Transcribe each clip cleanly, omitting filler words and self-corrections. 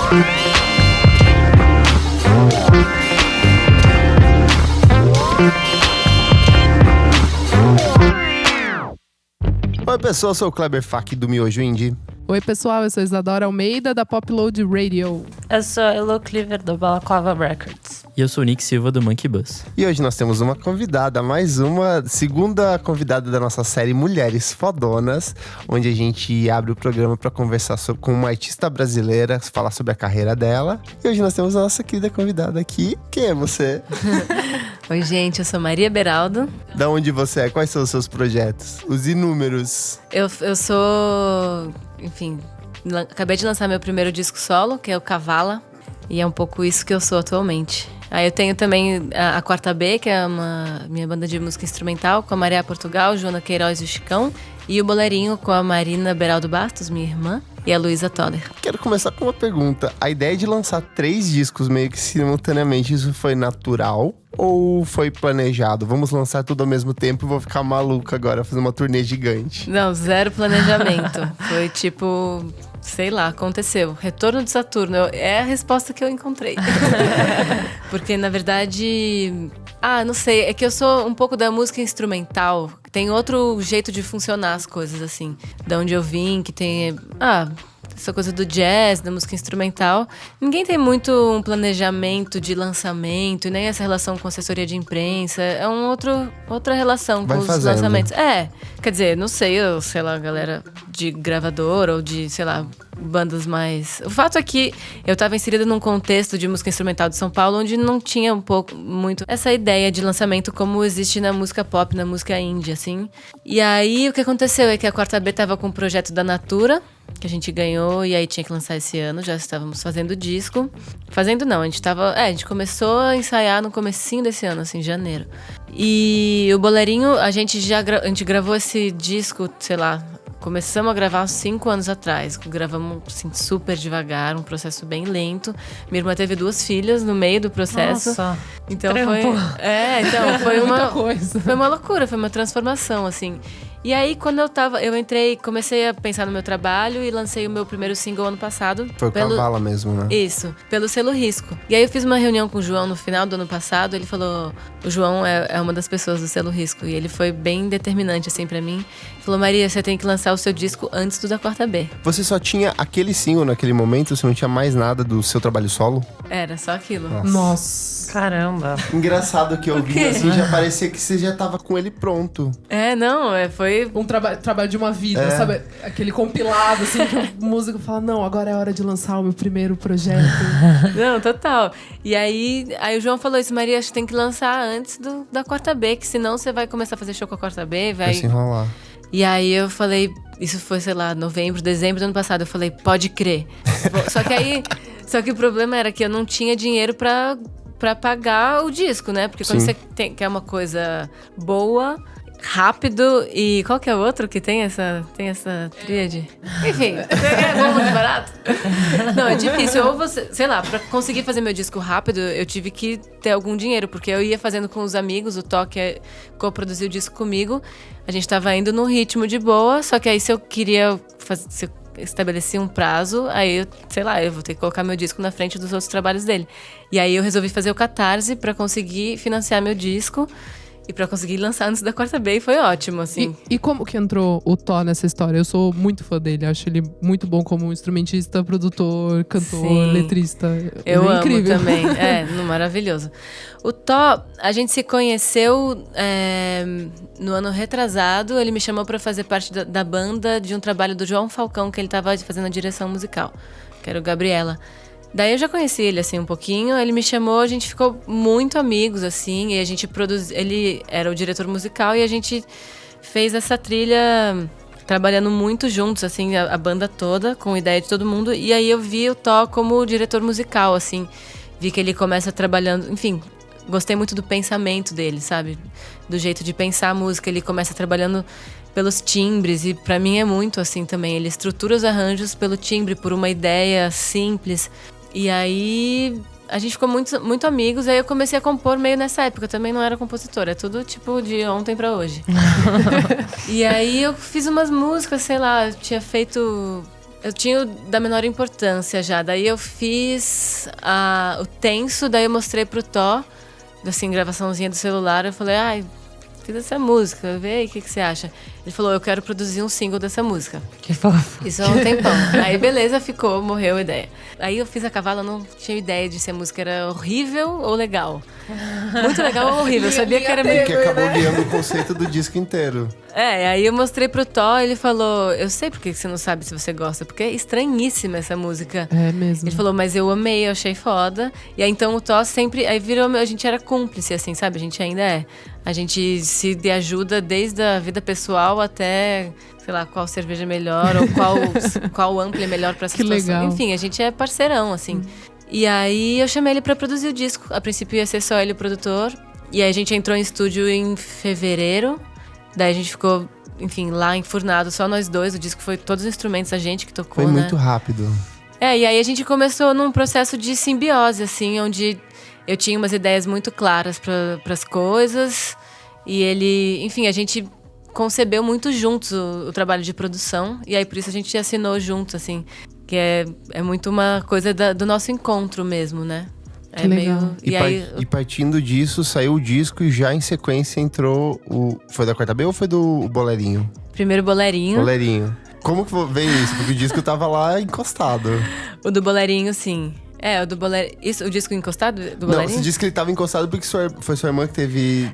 Oi pessoal, eu sou o Kleber Fak do Miojo Indie. Oi pessoal, eu sou Isadora Almeida da Popload Radio. Eu sou a Elo Cleaver do Balaclava Records. E eu sou o Nick Silva do Monkey Bus. E hoje nós temos uma convidada, mais uma, segunda convidada da nossa série Mulheres Fodonas, onde a gente abre o programa para conversar com uma artista brasileira, falar sobre a carreira dela. E hoje nós temos a nossa querida convidada aqui. Quem é você? Oi gente, eu sou Maria Beraldo. Da onde você é? Quais são os seus projetos? Os inúmeros. Eu sou, enfim, acabei de lançar meu primeiro disco solo, que é o Cavala. E é um pouco isso que eu sou atualmente. Aí eu tenho também a Quarta B, que é minha banda de música instrumental, com a Maria Portugal, Joana Queiroz e o Chicão. E o Bolerinho com a Marina Beraldo Bastos, minha irmã, e a Luísa Toller. Quero começar com uma pergunta. A ideia de lançar 3 discos meio que simultaneamente, isso foi natural? Ou foi planejado? Vamos lançar tudo ao mesmo tempo e vou ficar maluca agora, fazer uma turnê gigante. Não, zero planejamento. Foi tipo, sei lá, aconteceu. Retorno de Saturno é a resposta que eu encontrei. Porque, na verdade... não sei, é que eu sou um pouco da música instrumental. Tem outro jeito de funcionar as coisas, assim. Da onde eu vim, que tem... essa coisa do jazz, da música instrumental. Ninguém tem muito um planejamento de lançamento, e nem essa relação com assessoria de imprensa. É outra relação com os lançamentos. Quer dizer, não sei, sei lá, galera de gravador ou de, sei lá, bandas mais... O fato é que eu estava inserida num contexto de música instrumental de São Paulo onde não tinha muito essa ideia de lançamento como existe na música pop, na música indie, assim. E aí, o que aconteceu é que a Quarta B estava com um projeto da Natura, que a gente ganhou, e aí tinha que lançar esse ano, já estávamos fazendo disco. Fazendo não, a gente começou a ensaiar no comecinho desse ano, assim, em janeiro. E o Bolerinho, a gente gravou esse disco, sei lá, começamos a gravar uns 5 anos atrás. Gravamos, assim, super devagar, um processo bem lento. Minha irmã teve 2 filhas no meio do processo. Nossa, então trampo. Foi muita coisa. Foi uma loucura, foi uma transformação, assim. E aí, quando comecei a pensar no meu trabalho e lancei o meu primeiro single ano passado. Foi o Cavala mesmo, né? Isso, pelo selo Risco. E aí eu fiz uma reunião com o João no final do ano passado, ele falou... O João é uma das pessoas do selo Risco, e ele foi bem determinante, assim, pra mim. Ele falou, Maria, você tem que lançar o seu disco antes do da Quarta B. Você só tinha aquele single naquele momento? Você não tinha mais nada do seu trabalho solo? Era, só aquilo. Nossa. Caramba. Engraçado que eu vi, assim, já parecia que você já tava com ele pronto. Foi... Um trabalho de uma vida, sabe? Aquele compilado, assim, que o músico fala, não, agora é hora de lançar o meu primeiro projeto. Não, total. E aí o João falou isso, Maria, acho que tem que lançar antes da Quarta B, que senão você vai começar a fazer show com a Quarta B, vai se enrolar. E aí eu falei, isso foi, sei lá, novembro, dezembro do ano passado, eu falei, pode crer. Só que o problema era que eu não tinha dinheiro pra pagar o disco, né? Porque quando você quer uma coisa boa, rápido e... Qual que é o outro que tem essa tríade? Enfim, é bom, muito barato. Não, é difícil. Ou você... Sei lá, pra conseguir fazer meu disco rápido, eu tive que ter algum dinheiro. Porque eu ia fazendo com os amigos, o Toque coproduziu o disco comigo. A gente tava indo num ritmo de boa. Só que aí se eu queria fazer... Se eu estabeleci um prazo, aí eu vou ter que colocar meu disco na frente dos outros trabalhos dele. E aí eu resolvi fazer o Catarse pra conseguir financiar meu disco. E pra conseguir lançar antes da Quarta B, foi ótimo, assim. E como que entrou o Tó nessa história? Eu sou muito fã dele, acho ele muito bom como instrumentista, produtor, cantor, letrista. Eu amo incrível. também, maravilhoso. O Tó, a gente se conheceu no ano retrasado, ele me chamou pra fazer parte da banda de um trabalho do João Falcão, que ele tava fazendo a direção musical, que era o Gabriela. Daí eu já conheci ele, assim, um pouquinho. Ele me chamou, a gente ficou muito amigos, assim. E a gente ele era o diretor musical e a gente fez essa trilha trabalhando muito juntos, assim, a banda toda, com ideia de todo mundo. E aí eu vi o Tó como diretor musical, assim. Vi que ele começa trabalhando... Enfim, gostei muito do pensamento dele, sabe? Do jeito de pensar a música. Ele começa trabalhando pelos timbres, e pra mim é muito assim também. Ele estrutura os arranjos pelo timbre, por uma ideia simples. E aí a gente ficou muito, muito amigos. Aí eu comecei a compor meio nessa época. Eu também não era compositora, é tudo tipo de ontem pra hoje. E aí eu fiz umas músicas, sei lá, eu tinha feito... Eu tinha o da menor importância já. Daí eu fiz o tenso, daí eu mostrei pro Tó, assim, gravaçãozinha do celular. Eu falei, fiz essa música, vê aí o que você acha. Ele falou, eu quero produzir um single dessa música. Que fofo. Isso há um tempão. Aí beleza, morreu a ideia. Aí eu fiz a cavalo, eu não tinha ideia de se a música era horrível ou legal. Muito legal ou horrível, eu sabia que era meio... Que acabou guiando o conceito do disco inteiro. Aí eu mostrei pro Tó, ele falou, eu sei por que você não sabe se você gosta, porque é estranhíssima essa música. É mesmo. Ele falou, mas eu amei, eu achei foda. E aí então o Tó sempre, aí virou, a gente era cúmplice, assim, sabe? A gente ainda é. A gente se ajuda desde a vida pessoal até, sei lá, qual cerveja é melhor, ou qual ampli é melhor pra essa situação. Legal. Enfim, a gente é parceirão, assim. E aí eu chamei ele pra produzir o disco. A princípio ia ser só ele o produtor. E aí a gente entrou em estúdio em fevereiro. Daí a gente ficou, enfim, lá enfurnado, só nós dois. O disco foi todos os instrumentos, a gente que tocou, Foi muito rápido. E aí a gente começou num processo de simbiose, assim, onde eu tinha umas ideias muito claras pras coisas. E ele, enfim, a gente concebeu muito juntos o trabalho de produção. E aí por isso a gente assinou juntos, assim. Que é muito uma coisa do nosso encontro mesmo, né? Que legal. E partindo disso, saiu o disco e já em sequência entrou o... Foi da Quarta B ou foi do Bolerinho? Primeiro Bolerinho. Bolerinho. Como que veio isso? Porque o disco tava lá encostado. O do Bolerinho, sim. O do Bolerinho. Isso, o disco encostado do Bolerinho? Não, você disse que ele tava encostado porque foi sua irmã que teve...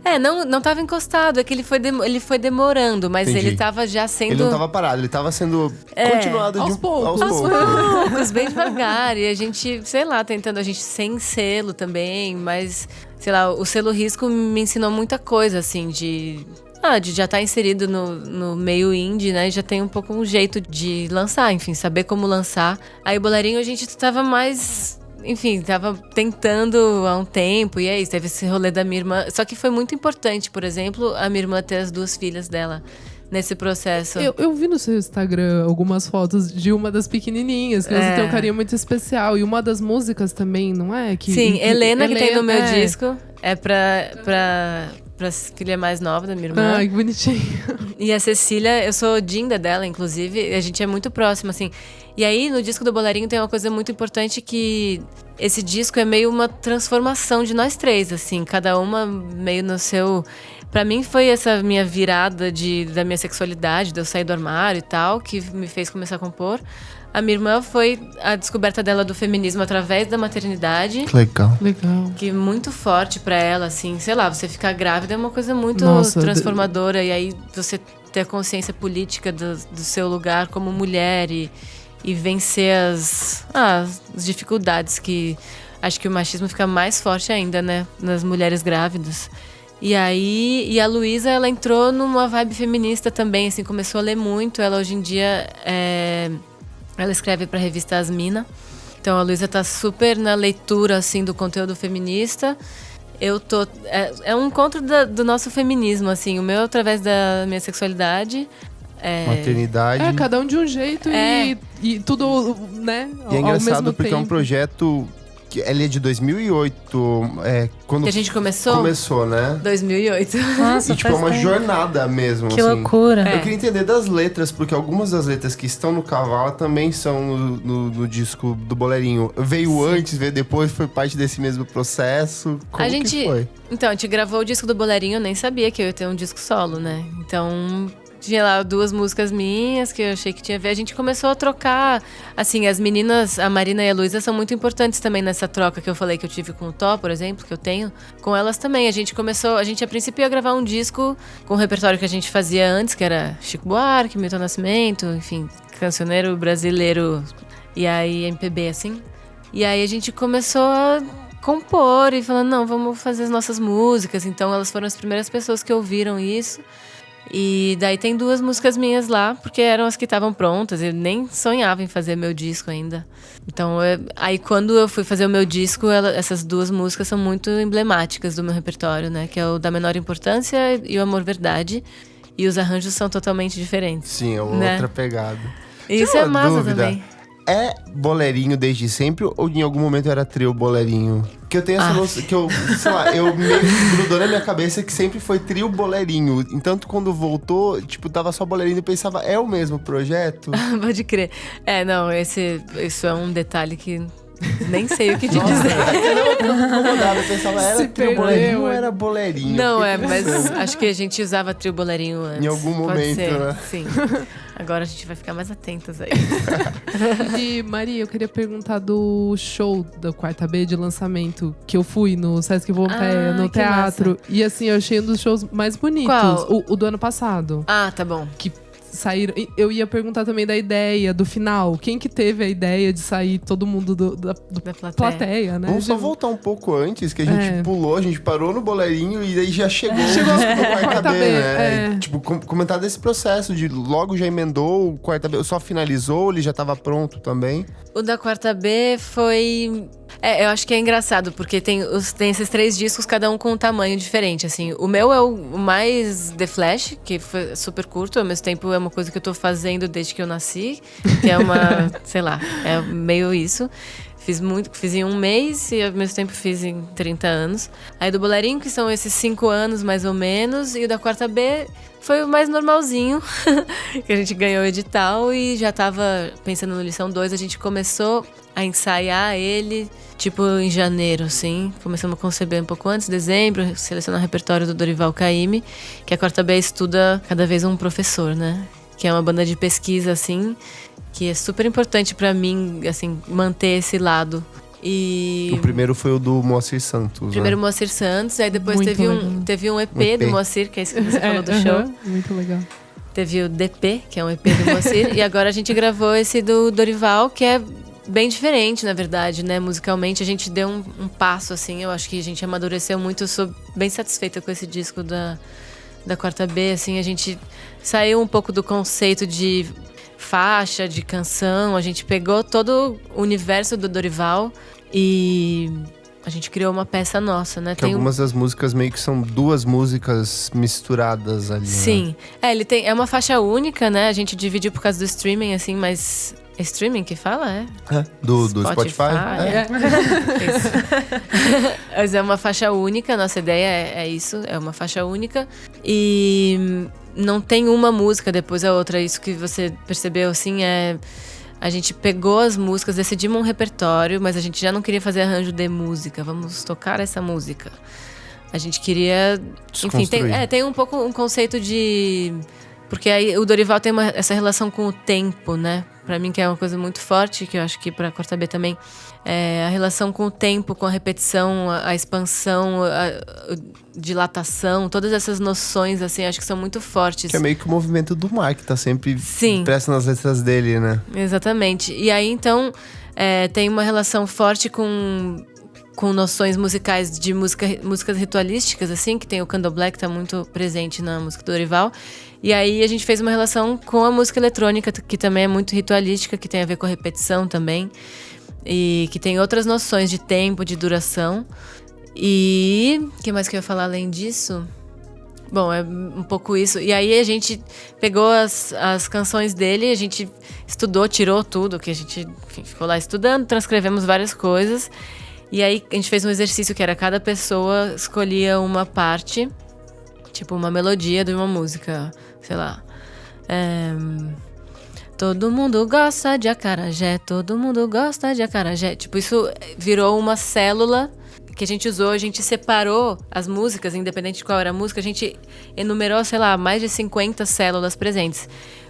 Não tava encostado. É que ele foi demorando, mas Entendi. ele tava já sendo... Ele não tava parado, ele tava sendo continuado aos poucos. aos poucos. Bem devagar. E a gente, sei lá, tentando a gente sem selo também, mas, sei lá, o selo Risco me ensinou muita coisa, assim, de já estar inserido no meio indie, né? E já tem um pouco um jeito de lançar, enfim, saber como lançar. Aí o Bolerinho a gente tava mais... Enfim, tava tentando há um tempo, e é isso, teve esse rolê da minha irmã. Só que foi muito importante, por exemplo, a minha irmã ter as 2 filhas dela nesse processo. Eu vi no seu Instagram algumas fotos de uma das pequenininhas, que você tem um carinho muito especial. E uma das músicas também, não é? Sim, Helena, que tem no meu disco, é pra filha mais nova da minha irmã. Ai, que bonitinho. E a Cecília, eu sou Dinda dela, inclusive, a gente é muito próxima, assim. E aí, no disco do Bolerinho tem uma coisa muito importante que esse disco é meio uma transformação de nós 3, assim, cada uma meio no seu... Pra mim foi essa minha virada da minha sexualidade, de eu sair do armário e tal, que me fez começar a compor. A minha irmã foi a descoberta dela do feminismo através da maternidade. Legal. Que é muito forte pra ela, assim, sei lá, você ficar grávida é uma coisa muito transformadora. E aí você ter a consciência política do seu lugar como mulher e vencer as dificuldades que... Acho que o machismo fica mais forte ainda, né, nas mulheres grávidas. E a Luísa, ela entrou numa vibe feminista também, assim, começou a ler muito. Ela hoje em dia, ela escreve pra revista Asmina. Então a Luísa tá super na leitura, assim, do conteúdo feminista. Eu tô... É um encontro do nosso feminismo, assim, o meu através da minha sexualidade. Maternidade. cada um de um jeito e tudo, né, E é engraçado ao mesmo porque tempo. é um projeto... Ele é de 2008, quando Que a gente começou? Começou, né? 2008. Nossa, E tipo, é uma jornada mesmo, Que assim. loucura. Eu queria entender das letras, porque algumas das letras que estão no Cavalo também são no disco do Bolerinho. Veio antes, veio depois, foi parte desse mesmo processo. Como que foi? Então, a gente gravou o disco do Bolerinho, eu nem sabia que eu ia ter um disco solo, né? Então... Tinha lá 2 músicas minhas que eu achei que tinha a ver. A gente começou a trocar. Assim, as meninas, a Marina e a Luísa, são muito importantes também nessa troca que eu falei que eu tive com o Tó, por exemplo, que eu tenho. Com elas também. A gente a princípio ia gravar um disco com o repertório que a gente fazia antes, que era Chico Buarque, Milton Nascimento, enfim, cancioneiro brasileiro e aí MPB, assim. E aí a gente começou a compor e falando, não, vamos fazer as nossas músicas. Então elas foram as primeiras pessoas que ouviram isso. E daí tem 2 músicas minhas lá, porque eram as que estavam prontas. Eu nem sonhava em fazer meu disco ainda. Então, aí quando eu fui fazer o meu disco, essas 2 músicas são muito emblemáticas do meu repertório, né? Que é o Da Menor Importância e o Amor Verdade. E os arranjos são totalmente diferentes. Sim, é né? outra pegada. E isso Tira é uma massa dúvida. também. É Bolerinho desde sempre ou em algum momento era trio Bolerinho? Que eu tenho essa noção, que eu, sei lá, eu meio que grudou na minha cabeça que sempre foi trio boleirinho. Então, quando voltou, tipo, tava só boleirinho e pensava, é o mesmo projeto? Pode crer. Não, isso é um detalhe que nem sei o que te Nossa, dizer. eu ficava incomodado, eu pensava, era Se trio boleirinho ou perdeu, era boleirinho? Não, Fiquei mas pensando. acho que a gente usava trio boleirinho antes. Em algum Pode momento, ser, né? Sim. Agora a gente vai ficar mais atentas aí. E, Maria, eu queria perguntar do show da Quarta B de lançamento, que eu fui no Sesc Pompeia, no que teatro. E assim, eu achei um dos shows mais bonitos. Qual? O do ano passado. Tá bom. Que saíram. Eu ia perguntar também da ideia, do final. Quem que teve a ideia de sair todo mundo da Da plateia, né? Vamos só voltar um pouco antes, que a gente pulou, a gente parou no boleirinho e aí já chegou Chegou no quarta B, né? é. Tipo, comentar desse processo de logo já emendou o quarta B, só finalizou, ele já tava pronto também. O da Quarta B foi... eu acho que é engraçado, porque tem esses 3 discos, cada um com um tamanho diferente, assim. O meu é o mais The Flash, que foi super curto, ao mesmo tempo é uma coisa que eu tô fazendo desde que eu nasci, que é uma, sei lá, é meio isso. Fiz em 1 mês e ao mesmo tempo fiz em 30 anos. Aí do Boleirinho, que são esses 5 anos mais ou menos, e o da Quarta B foi o mais normalzinho, que a gente ganhou o edital e já tava pensando no Lição 2, a gente começou a ensaiar ele, tipo, em janeiro, assim. Começamos a conceber um pouco antes, dezembro, selecionar o repertório do Dorival Caymmi, que a Quarta B estuda cada vez um professor, né? Que é uma banda de pesquisa, assim, que é super importante pra mim, assim, manter esse lado. E O primeiro foi o do Moacir Santos, primeiro né? Moacir Santos, aí depois Muito teve legal. teve um EP, EP. do Moacir, que é isso que você falou do show. Muito legal. Teve o DP, que é um EP do Moacir, e agora a gente gravou esse do Dorival, que é bem diferente, na verdade, né? Musicalmente a gente deu um passo, assim, eu acho que a gente amadureceu muito, eu sou bem satisfeita com esse disco da Quarta B, assim, a gente saiu um pouco do conceito de faixa, de canção, a gente pegou todo o universo do Dorival e a gente criou uma peça nossa, né? Que algumas das músicas meio que são 2 músicas misturadas ali, Sim. Ele tem... É uma faixa única, né? A gente dividiu por causa do streaming, assim, mas... É streaming que fala, né? Do Spotify? Isso. Mas é uma faixa única, nossa ideia é isso, é uma faixa única. E não tem uma música depois a outra, isso que você percebeu, assim, a gente pegou as músicas, decidimos um repertório, mas a gente já não queria fazer arranjo de música, vamos tocar essa música. A gente queria... Enfim, tem um pouco um conceito de... Porque aí o Dorival tem essa relação com o tempo, né? Pra mim, que é uma coisa muito forte, que eu acho que pra Quarta B também, é a relação com o tempo, com a repetição, a expansão, a dilatação, todas essas noções, assim, acho que são muito fortes. Que é meio que o movimento do mar, que tá sempre Sim. impresso nas letras dele, né? Exatamente. E aí, então, tem uma relação forte com noções musicais de músicas ritualísticas, assim, que tem o candomblé, que tá muito presente na música do Dorival. E aí a gente fez uma relação com a música eletrônica, que também é muito ritualística, que tem a ver com a repetição também. E que tem outras noções de tempo, de duração. E o que mais que eu ia falar além disso? Bom, é um pouco isso. E aí a gente pegou as canções dele, a gente estudou, tirou tudo, que a gente ficou lá estudando, transcrevemos várias coisas. E aí a gente fez um exercício que era cada pessoa escolhia uma parte, tipo uma melodia de uma música, sei lá. Todo mundo gosta de acarajé, todo mundo gosta de acarajé. Tipo, isso virou uma célula que a gente usou, a gente separou as músicas, independente de qual era a música, a gente enumerou, sei lá, mais de 50 células presentes.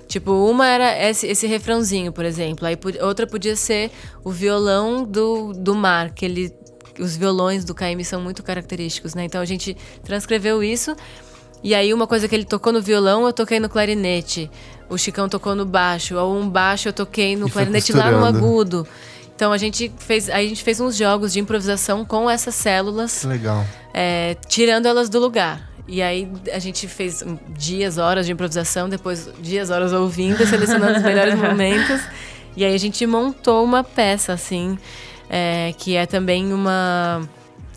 Tipo, uma era esse refrãozinho, por exemplo. Aí outra podia ser o violão do mar, que os violões do Caymmi são muito característicos, né? Então a gente transcreveu isso. E aí uma coisa que ele tocou no violão, eu toquei no clarinete. O Chicão tocou no baixo. Ou um baixo eu toquei no clarinete lá no agudo. Então a gente fez uns jogos de improvisação com essas células. Legal. Tirando elas do lugar. E aí a gente fez dias, horas de improvisação, depois dias, horas ouvindo, selecionando os melhores momentos. E aí a gente montou uma peça, assim, que é também uma...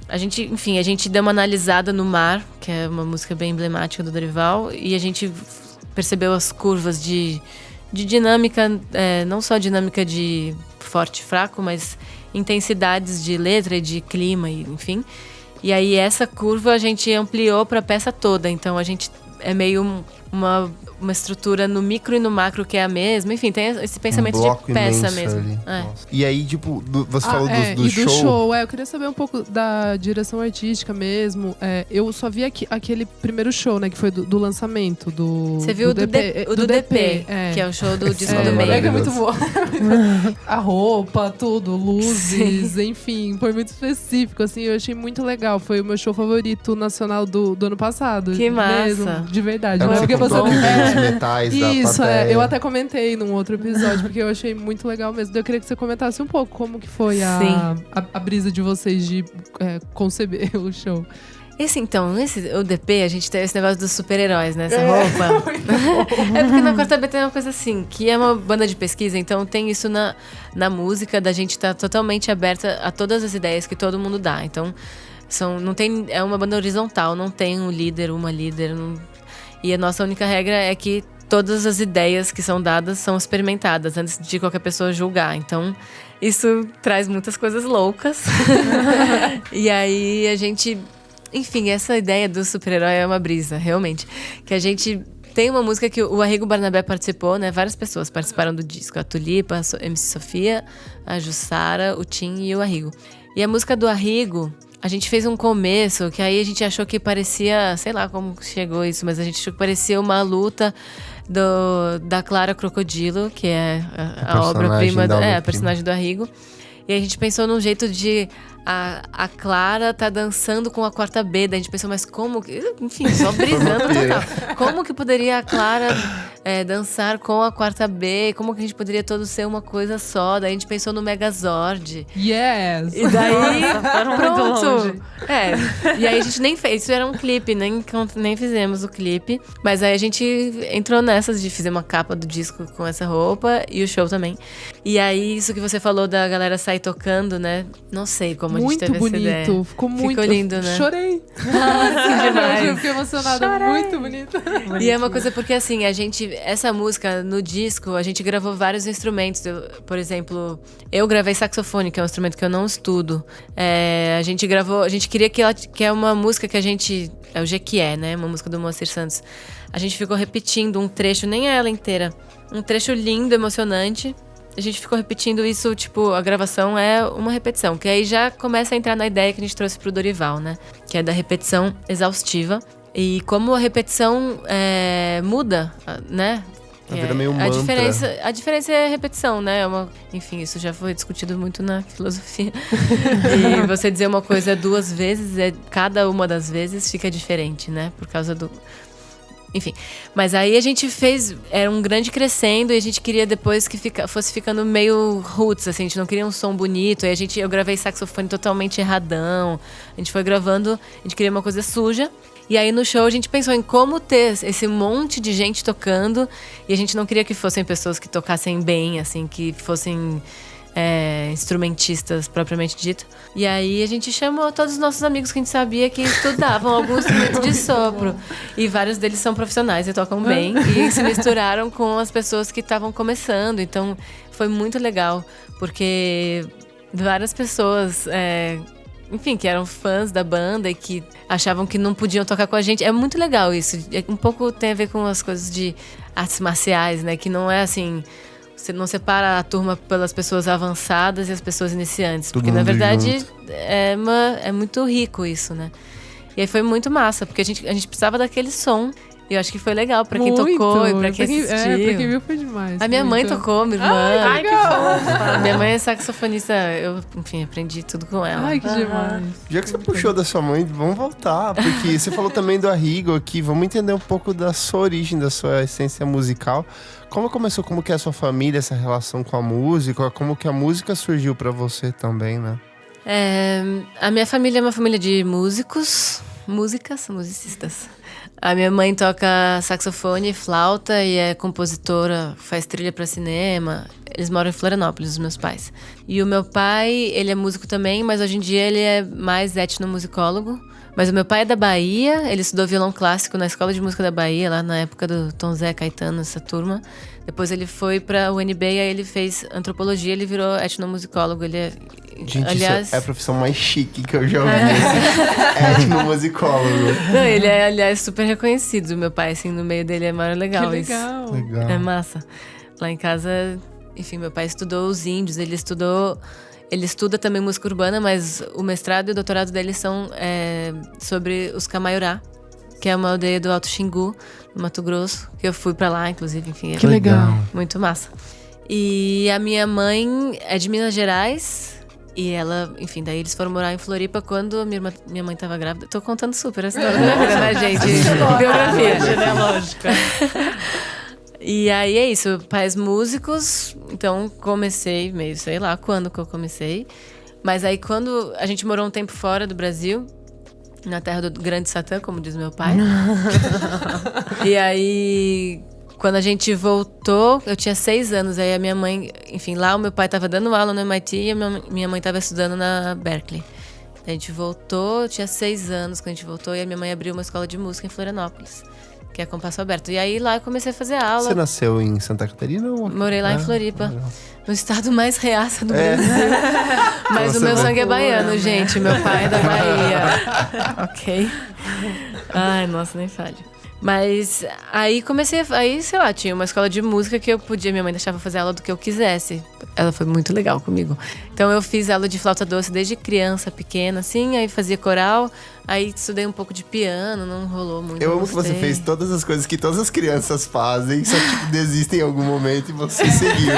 A gente deu uma analisada no Mar, que é uma música bem emblemática do Dorival, e a gente percebeu as curvas de dinâmica, não só dinâmica de forte, fraco, mas intensidades de letra e de clima, e, enfim. E aí essa curva a gente ampliou para a peça toda, então a gente é meio uma estrutura no micro e no macro que é a mesma. Enfim, tem esse pensamento de peça mesmo. E aí, tipo, você falou do show. Do show. Eu queria saber um pouco da direção artística mesmo. Eu só vi aquele primeiro show, né? Que foi do lançamento do. Você viu do DP, que é o show do disco do meio. É muito bom. A roupa, tudo, luzes, enfim, foi muito específico, assim, eu achei muito legal. Foi o meu show favorito nacional do ano passado. Que massa! Mesmo, de verdade. Não é porque você os metais isso, da plateia. Eu até comentei num outro episódio, porque eu achei muito legal mesmo. Eu queria que você comentasse um pouco como que foi a brisa de vocês de conceber o show. O DP, a gente tem esse negócio dos super-heróis, né? Essa roupa. É porque na Quarta B tem uma coisa assim, que é uma banda de pesquisa, então tem isso na música, da gente estar totalmente aberta a todas as ideias que todo mundo dá. Então, é uma banda horizontal, não tem um líder, uma líder. E a nossa única regra é que todas as ideias que são dadas são experimentadas antes de qualquer pessoa julgar. Então, isso traz muitas coisas loucas. E aí a gente... Enfim, essa ideia do super-herói é uma brisa, realmente. Que a gente tem uma música que o Arrigo Barnabé participou, né? Várias pessoas participaram do disco. A Tulipa, a MC Sofia, a Jussara, o Tim e o Arrigo. E a música do Arrigo, a gente fez um começo que aí a gente achou que parecia... Sei lá como chegou isso, mas a gente achou que parecia uma luta da Clara Crocodilo, que é a obra-prima, a personagem do Arrigo. E a gente pensou num jeito de... A Clara tá dançando com a Quarta B. Daí a gente pensou, mas como que... Enfim, só brisando total. Como que poderia a Clara dançar com a Quarta B? Como que a gente poderia todos ser uma coisa só? Daí a gente pensou no Megazord. Yes! E daí, Nossa, pronto! E aí a gente nem fez. Isso era um clipe, nem fizemos o clipe. Mas aí a gente entrou nessas de fazer uma capa do disco com essa roupa e o show também. E aí, isso que você falou da galera sair tocando, né? Não sei como a gente teve essa ideia. Muito bonito, ficou muito lindo, né? Chorei. Nossa, demais. Eu fiquei emocionada, muito bonito. E é uma coisa porque assim, essa música no disco, a gente gravou vários instrumentos. Por exemplo, eu gravei saxofone, que é um instrumento que eu não estudo. A gente queria que é uma música que a gente... É o Jequié, né? Uma música do Moacir Santos. A gente ficou repetindo um trecho, nem ela inteira. Um trecho lindo, emocionante. A gente ficou repetindo isso, tipo, a gravação é uma repetição. Que aí já começa a entrar na ideia que a gente trouxe pro Dorival, né? Que é da repetição exaustiva. E como a repetição muda, né? Vira meio mantra. A diferença é a repetição, né? Enfim, isso já foi discutido muito na filosofia. E você dizer uma coisa 2 vezes, cada uma das vezes fica diferente, né? Por causa do... Enfim, mas aí a gente era um grande crescendo e a gente queria depois que fosse ficando meio roots, assim, a gente não queria um som bonito. Aí eu gravei saxofone totalmente erradão, a gente foi gravando, a gente queria uma coisa suja. E aí no show a gente pensou em como ter esse monte de gente tocando e a gente não queria que fossem pessoas que tocassem bem, assim, que fossem... instrumentistas propriamente dito. E aí a gente chamou todos os nossos amigos que a gente sabia que estudavam algum instrumento de sopro. E vários deles são profissionais e tocam bem. E se misturaram com as pessoas que estavam começando. Então foi muito legal, porque várias pessoas... enfim, que eram fãs da banda e que achavam que não podiam tocar com a gente. É muito legal isso. Um pouco tem a ver com as coisas de artes marciais, né? Que não é assim... Você não separa a turma pelas pessoas avançadas e as pessoas iniciantes. Porque, na verdade, é muito rico isso, né? E aí foi muito massa, porque a gente precisava daquele som. E eu acho que foi legal pra quem tocou e pra quem assistiu. Pra quem viu foi demais. A minha mãe tocou, minha irmã. Ai, que fofa. Minha mãe é saxofonista. Eu, enfim, aprendi tudo com ela. Ai, que demais. Já que você puxou da sua mãe, vamos voltar. Porque você falou também do Arrigo aqui. Vamos entender um pouco da sua origem, da sua essência musical. Como começou, como que é a sua família, essa relação com a música? Como que a música surgiu pra você também, né? A minha família é uma família de musicistas. A minha mãe toca saxofone e flauta e é compositora, faz trilha pra cinema. Eles moram em Florianópolis, os meus pais. E o meu pai, ele é músico também, mas hoje em dia ele é mais etnomusicólogo. Mas o meu pai é da Bahia, ele estudou violão clássico na Escola de Música da Bahia, lá na época do Tom Zé, Caetano, essa turma. Depois ele foi pra UNB e aí ele fez antropologia, ele virou etnomusicólogo. Ele é, Gente, aliás, isso é a profissão mais chique que eu já ouvi. Assim. Etnomusicólogo. não, ele é, aliás, super reconhecido. O meu pai, assim, no meio dele é maior legal. Que isso. legal. Legal. É massa. Lá em casa, enfim, meu pai estudou os índios, ele estuda também música urbana, mas o mestrado e o doutorado dele são sobre os Camaiorá, que é uma aldeia do Alto Xingu, no Mato Grosso, que eu fui pra lá, inclusive, enfim. Que legal. Muito massa. E a minha mãe é de Minas Gerais. E ela, enfim, daí eles foram morar em Floripa quando a minha mãe tava grávida. Tô contando super a história da minha vida, né, gente? Biografia genealógica. E aí é isso, pais músicos. Então comecei meio, sei lá quando que eu comecei. Mas aí quando a gente morou um tempo fora do Brasil, na terra do Grande Satã, como diz meu pai. E aí, quando a gente voltou, eu tinha 6 anos. Aí a minha mãe, enfim, lá o meu pai tava dando aula no MIT e a minha mãe tava estudando na Berkeley. A gente voltou, eu tinha 6 anos quando a gente voltou. E a minha mãe abriu uma escola de música em Florianópolis, que é Compasso Aberto. E aí lá eu comecei a fazer aula. Você nasceu em Santa Catarina? Ou... Morei lá em Floripa. Legal. No estado mais reaça do Brasil. Mas Você o meu vai- sangue é baiano, gente. Meu pai é da Bahia. Ok? Ai, nossa, nem fale. Mas aí comecei aí, sei lá, tinha uma escola de música que eu podia, minha mãe deixava fazer aula do que eu quisesse. Ela foi muito legal comigo. Então eu fiz aula de flauta doce desde criança, pequena, assim, aí fazia coral, aí estudei um pouco de piano, não rolou muito. Eu não amo que você gostei. fez todas as coisas que todas as crianças fazem, só que desistem em algum momento e você seguiu.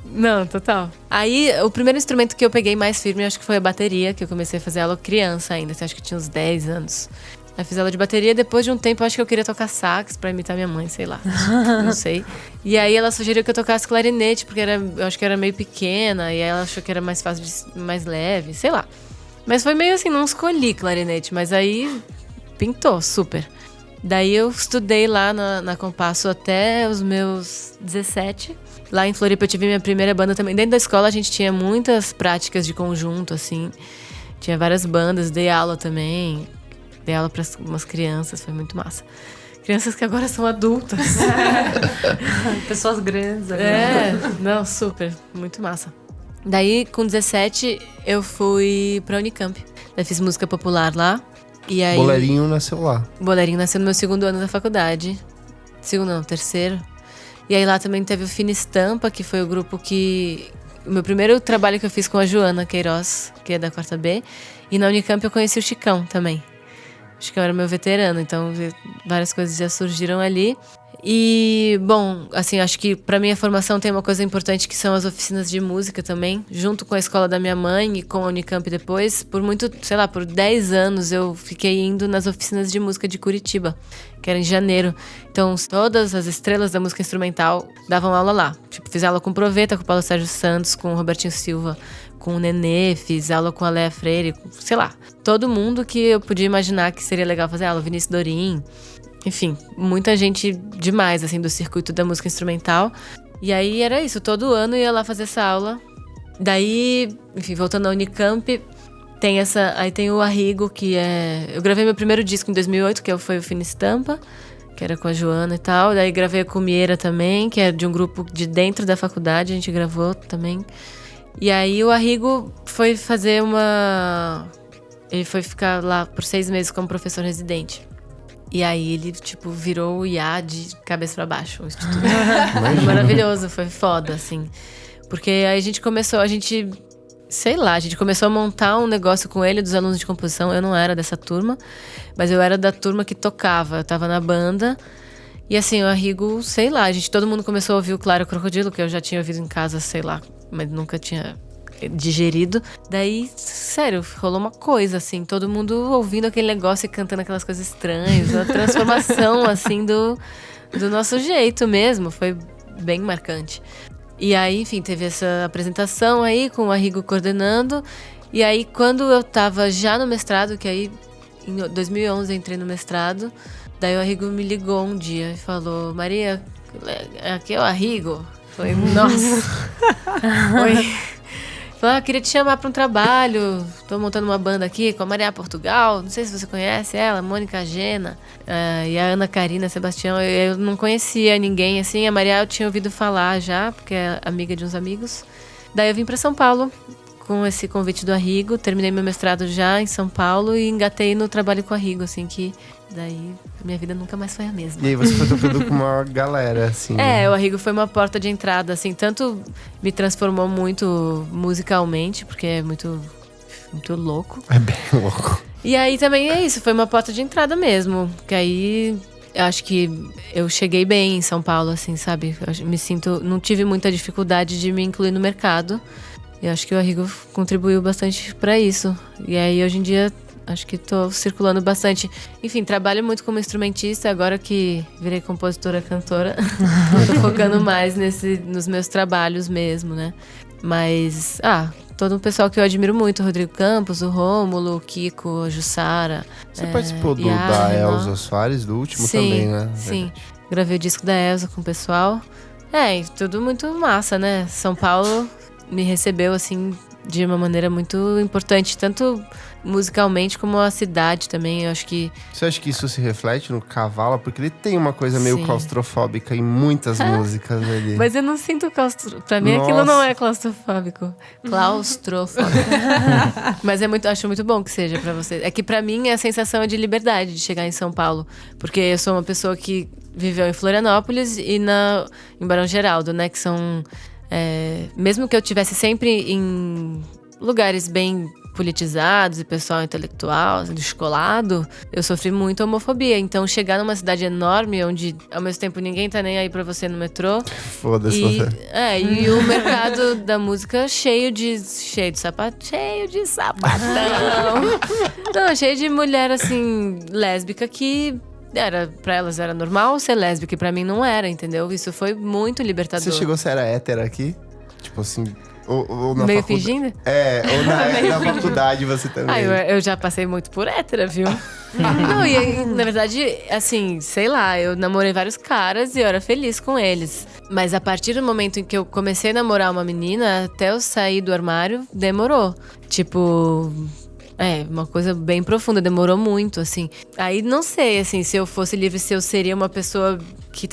Não, total. Aí, o primeiro instrumento que eu peguei mais firme, acho que foi a bateria, que eu comecei a fazer aula criança ainda, acho que tinha uns 10 anos. Aí fiz aula de bateria, depois de um tempo, acho que eu queria tocar sax pra imitar minha mãe, sei lá. Não sei. E aí ela sugeriu que eu tocasse clarinete, porque eu acho que era meio pequena, e aí ela achou que era mais fácil, mais leve, sei lá. Mas foi meio assim, não escolhi clarinete, mas aí pintou, super. Daí eu estudei lá na Compasso até os meus 17. Lá em Floripa eu tive minha primeira banda também. Dentro da escola a gente tinha muitas práticas de conjunto, assim. Tinha várias bandas, dei aula também. Dei aula para umas crianças, foi muito massa. Crianças que agora são adultas. Pessoas grandes agora. Não, super, muito massa. Daí, com 17, eu fui pra Unicamp. Daí fiz música popular lá. E aí, Boleirinho nasceu lá. Boleirinho nasceu no meu 2º ano da faculdade. 2º não, 3º. E aí lá também teve o Fina Estampa, que foi o grupo que... O meu primeiro trabalho que eu fiz com a Joana Queiroz, que é da 4ª B. E na Unicamp eu conheci o Chicão também. O Chicão era meu veterano, então várias coisas já surgiram ali. E, bom, assim, acho que pra minha formação tem uma coisa importante que são as oficinas de música também, junto com a escola da minha mãe e com a Unicamp depois. Por muito, sei lá, por 10 anos eu fiquei indo nas oficinas de música de Curitiba, que era em janeiro. Então, todas as estrelas da música instrumental davam aula lá. Tipo, fiz aula com o Proveta, com o Paulo Sérgio Santos, com o Robertinho Silva, com o Nenê, fiz aula com a Léa Freire, sei lá. Todo mundo que eu podia imaginar que seria legal fazer aula, Vinícius Dorim. Enfim, muita gente demais, assim, do circuito da música instrumental. E aí era isso, todo ano eu ia lá fazer essa aula. Daí, enfim, voltando à Unicamp, aí tem o Arrigo, que é... Eu gravei meu primeiro disco em 2008, que foi o Fina Estampa, que era com a Joana e tal. Daí gravei com o Mieira também, que é de um grupo de dentro da faculdade, a gente gravou também. E aí o Arrigo foi fazer ele foi ficar lá por 6 meses como professor residente. E aí ele, tipo, virou o IA de cabeça pra baixo, o instituto. Foi maravilhoso, foi foda, assim. Porque aí a gente começou a montar um negócio com ele, dos alunos de composição. Eu não era dessa turma, mas eu era da turma que tocava. Eu tava na banda. E assim, o Arrigo, sei lá, todo mundo começou a ouvir o Claro Crocodilo, que eu já tinha ouvido em casa, sei lá, mas nunca tinha digerido. Daí, sério, rolou uma coisa, assim, todo mundo ouvindo aquele negócio e cantando aquelas coisas estranhas, a transformação, assim, do nosso jeito mesmo, foi bem marcante. E aí, enfim, teve essa apresentação aí, com o Arrigo coordenando, e aí, quando eu tava já no mestrado, que aí, em 2011 eu entrei no mestrado, daí o Arrigo me ligou um dia e falou: Maria, aqui é o Arrigo? Eu falei, nossa. Oi. Falou, queria te chamar para um trabalho. Tô montando uma banda aqui com a Maria Portugal. Não sei se você conhece ela, Mônica Gena, e a Ana Karina Sebastião. Eu não conhecia ninguém assim. A Maria eu tinha ouvido falar já, porque é amiga de uns amigos. Daí eu vim para São Paulo com esse convite do Arrigo. Terminei meu mestrado já em São Paulo e engatei no trabalho com o Arrigo, assim, que daí minha vida nunca mais foi a mesma. E aí você foi tocando com uma galera, assim. O Arrigo foi uma porta de entrada, assim, tanto me transformou muito musicalmente, porque é muito louco. É bem louco. E aí também é isso, foi uma porta de entrada mesmo, que aí eu acho que eu cheguei bem em São Paulo, assim, sabe? Eu me sinto, não tive muita dificuldade de me incluir no mercado. E acho que o Arrigo contribuiu bastante pra isso. E aí hoje em dia acho que tô circulando bastante. Enfim, trabalho muito como instrumentista, agora que virei compositora, cantora. Tô focando mais nos meus trabalhos mesmo, né? Mas, todo o pessoal que eu admiro muito, o Rodrigo Campos, o Rômulo, o Kiko, a Jussara. Você participou da Elza Soares, do último também, né? Sim, gravei o disco da Elza com o pessoal. E tudo muito massa, né? São Paulo me recebeu, assim, de uma maneira muito importante, tanto musicalmente como a cidade também, eu acho que... Você acha que isso se reflete no Kavala? Porque ele tem uma coisa meio claustrofóbica em muitas músicas ali. Mas eu não sinto Pra mim aquilo não é claustrofóbico. Claustrofóbico. Mas acho muito bom que seja pra você. É que pra mim a sensação é de liberdade de chegar em São Paulo. Porque eu sou uma pessoa que viveu em Florianópolis e em Barão Geraldo, né? Que são... mesmo que eu estivesse sempre em lugares bem politizados e pessoal intelectual, descolado, eu sofri muita homofobia. Então, chegar numa cidade enorme, onde ao mesmo tempo ninguém tá nem aí pra você no metrô. Foda-se você. E o mercado da música cheio de sapatão. Não, cheio de mulher, assim, lésbica que... pra elas era normal ser lésbica e pra mim não era, entendeu? Isso foi muito libertador. Você chegou a ser hétera aqui? Tipo assim... Ou na meio faculdade. fingindo? Ou na faculdade você também. Eu já passei muito por hétera, viu? Não, e na verdade, assim, sei lá, eu namorei vários caras e eu era feliz com eles. Mas a partir do momento em que eu comecei a namorar uma menina, até eu sair do armário, demorou. Tipo... uma coisa bem profunda, demorou muito, assim. Aí não sei, assim, se eu fosse livre, se eu seria uma pessoa que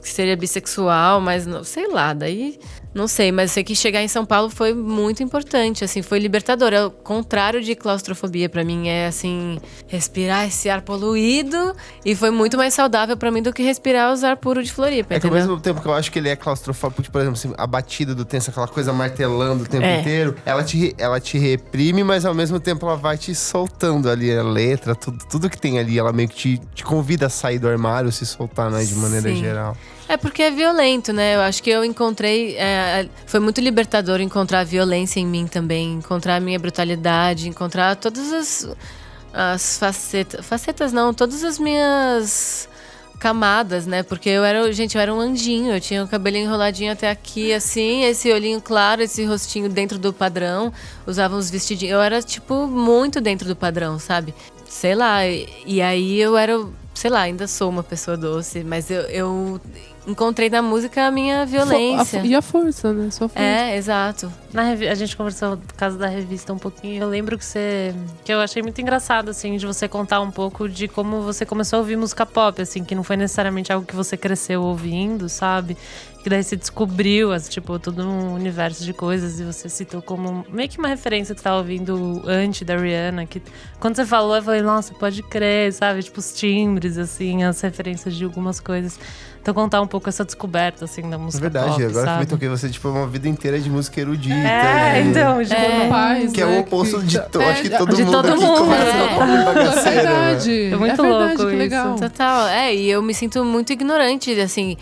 seria bissexual, mas não, sei lá, daí não sei, mas eu sei que chegar em São Paulo foi muito importante, assim, foi libertador. É o contrário de claustrofobia pra mim, é assim, respirar esse ar poluído, e foi muito mais saudável pra mim do que respirar o ar puro de Floripa, que ao mesmo tempo que eu acho que ele é claustrofóbico, por exemplo, assim, a batida do tenso, aquela coisa martelando o tempo inteiro, ela te reprime, mas ao mesmo tempo ela vai te soltando ali a letra, tudo que tem ali, ela meio que te convida a sair do armário, se soltar, né, de maneira geral. É porque é violento, né? Eu acho que eu encontrei... foi muito libertador encontrar a violência em mim também. Encontrar a minha brutalidade. Encontrar todas as facetas... Facetas não, todas as minhas camadas, né? Porque eu era um anjinho. Eu tinha o cabelo enroladinho até aqui, assim. Esse olhinho claro, esse rostinho dentro do padrão. Usava uns vestidinhos. Eu era, tipo, muito dentro do padrão, sabe? Sei lá. E aí eu era... Sei lá, ainda sou uma pessoa doce. Mas eu encontrei na música a minha violência. E a força, né? Sua força. Exato. A gente conversou por causa da revista um pouquinho. Eu lembro que eu achei muito engraçado, assim, de você contar um pouco de como você começou a ouvir música pop, assim, que não foi necessariamente algo que você cresceu ouvindo, sabe? Que daí você descobriu, tipo, todo um universo de coisas e você citou como meio que uma referência que você tava ouvindo antes da Rihanna. Que quando você falou, eu falei, nossa, pode crer, sabe? Tipo, os timbres, assim, as referências de algumas coisas. Então, contar um pouco essa descoberta, assim, da música pop, agora sabe? que eu me toquei, você, tipo, uma vida inteira de música erudita. Então, tipo, pais, que é o oposto de acho que todo de mundo todo aqui mundo, começa na pop bagaceira. É verdade. É muito verdade, louco que legal. isso. Total. E eu me sinto muito ignorante, assim,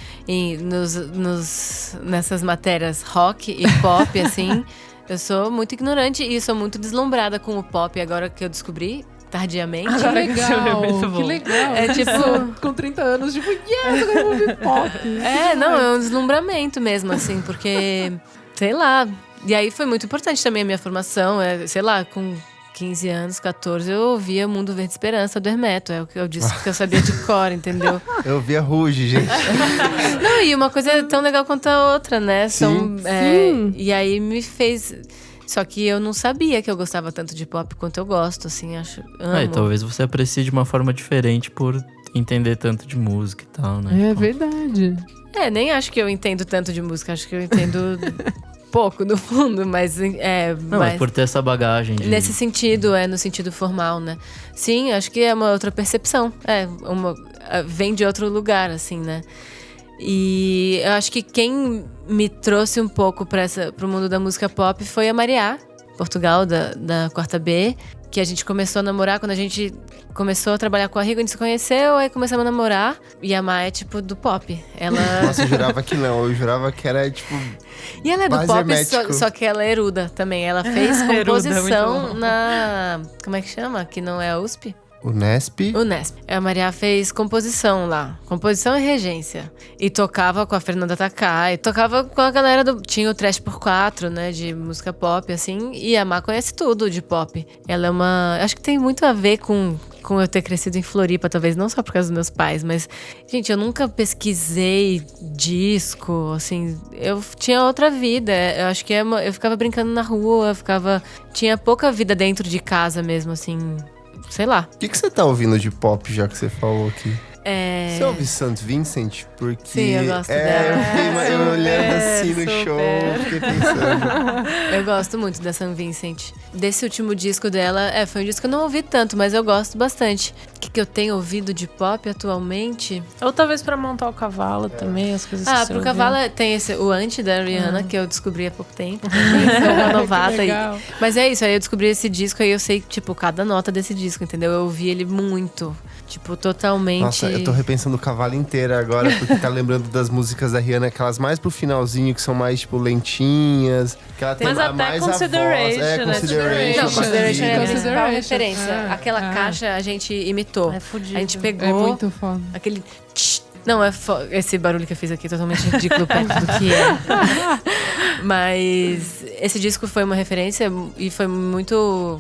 nessas matérias rock e pop, assim. Eu sou muito ignorante e sou muito deslumbrada com o pop, agora que eu descobri. Tardiamente. Que legal, que legal. É tipo... Com 30 anos, tipo, yes, agora eu vou ouvir pop. É um deslumbramento mesmo, assim, porque... Sei lá. E aí foi muito importante também a minha formação. Sei lá, com 15 anos, 14, eu ouvia Mundo Verde Esperança do Hermeto. É o que eu disse que eu sabia de cor, entendeu? Eu ouvia Ruge, gente. Não, e uma coisa é tão legal quanto a outra, né? Sim. E aí me fez... Só que eu não sabia que eu gostava tanto de pop quanto eu gosto, assim, acho. Amo. E talvez você aprecie de uma forma diferente por entender tanto de música e tal, né? É Tipo, verdade. Nem acho que eu entendo tanto de música, acho que eu entendo pouco, no fundo, mas Não, mas por ter essa bagagem de... nesse sentido, no sentido formal, né? Sim, acho que é uma outra percepção. Vem de outro lugar, assim, né? E eu acho que quem me trouxe um pouco pro mundo da música pop foi a Mariá, Portugal, da Quarta B, que a gente começou a namorar quando a gente começou a trabalhar com a Rigo, a gente se conheceu, aí começamos a namorar. E a Má é, tipo, do pop. Ela... Nossa, eu jurava que não. Eu jurava que era, tipo... E ela é do mais pop, hermético. só que ela é eruda também. Ela fez Eruda, composição muito bom. na... Como é que chama? Que não é a USP? Unesp. Unesp. A Maria fez composição lá. Composição e regência. E tocava com a Fernanda Takai. Tocava com a galera do... Tinha o Trash por 4, né? De música pop, assim. E a Má conhece tudo de pop. Ela é uma... Acho que tem muito a ver com eu ter crescido em Floripa, talvez não só por causa dos meus pais, mas... Gente, eu nunca pesquisei disco, assim... Eu tinha outra vida. Eu acho que eu ficava brincando na rua, tinha pouca vida dentro de casa mesmo, assim... Sei lá. O que você tá ouvindo de pop, já que você falou aqui? Você ouve St. Vincent? Porque... Sim, eu gosto Eu dela. fiquei olhando assim no super. show, fiquei pensando. Eu gosto muito da St. Vincent. Desse último disco dela, foi um disco que eu não ouvi tanto, mas eu gosto bastante. O que eu tenho ouvido de pop atualmente? Ou talvez pra montar o cavalo também, as coisas que você Pro ouviu. cavalo tem o Anti da Rihanna, que eu descobri há pouco tempo. Sou uma novata. Que legal. Mas é isso, aí eu descobri esse disco, aí eu sei, tipo, cada nota desse disco, entendeu? Eu ouvi ele muito. Tipo, totalmente... Nossa, eu tô repensando o cavalo inteiro agora, porque tá lembrando das músicas da Rihanna, aquelas mais pro finalzinho, que são mais, tipo, lentinhas. Que ela tem Mas até mais Consideration, a voz. né? Consideration. Não, Consideration é a Consideration. principal referência. Aquela Ah. caixa a gente imitou. É fudido. A gente É pegou muito foda. aquele... tch. Não, esse barulho que eu fiz aqui é totalmente ridículo perto do que é. Mas esse disco foi uma referência e foi muito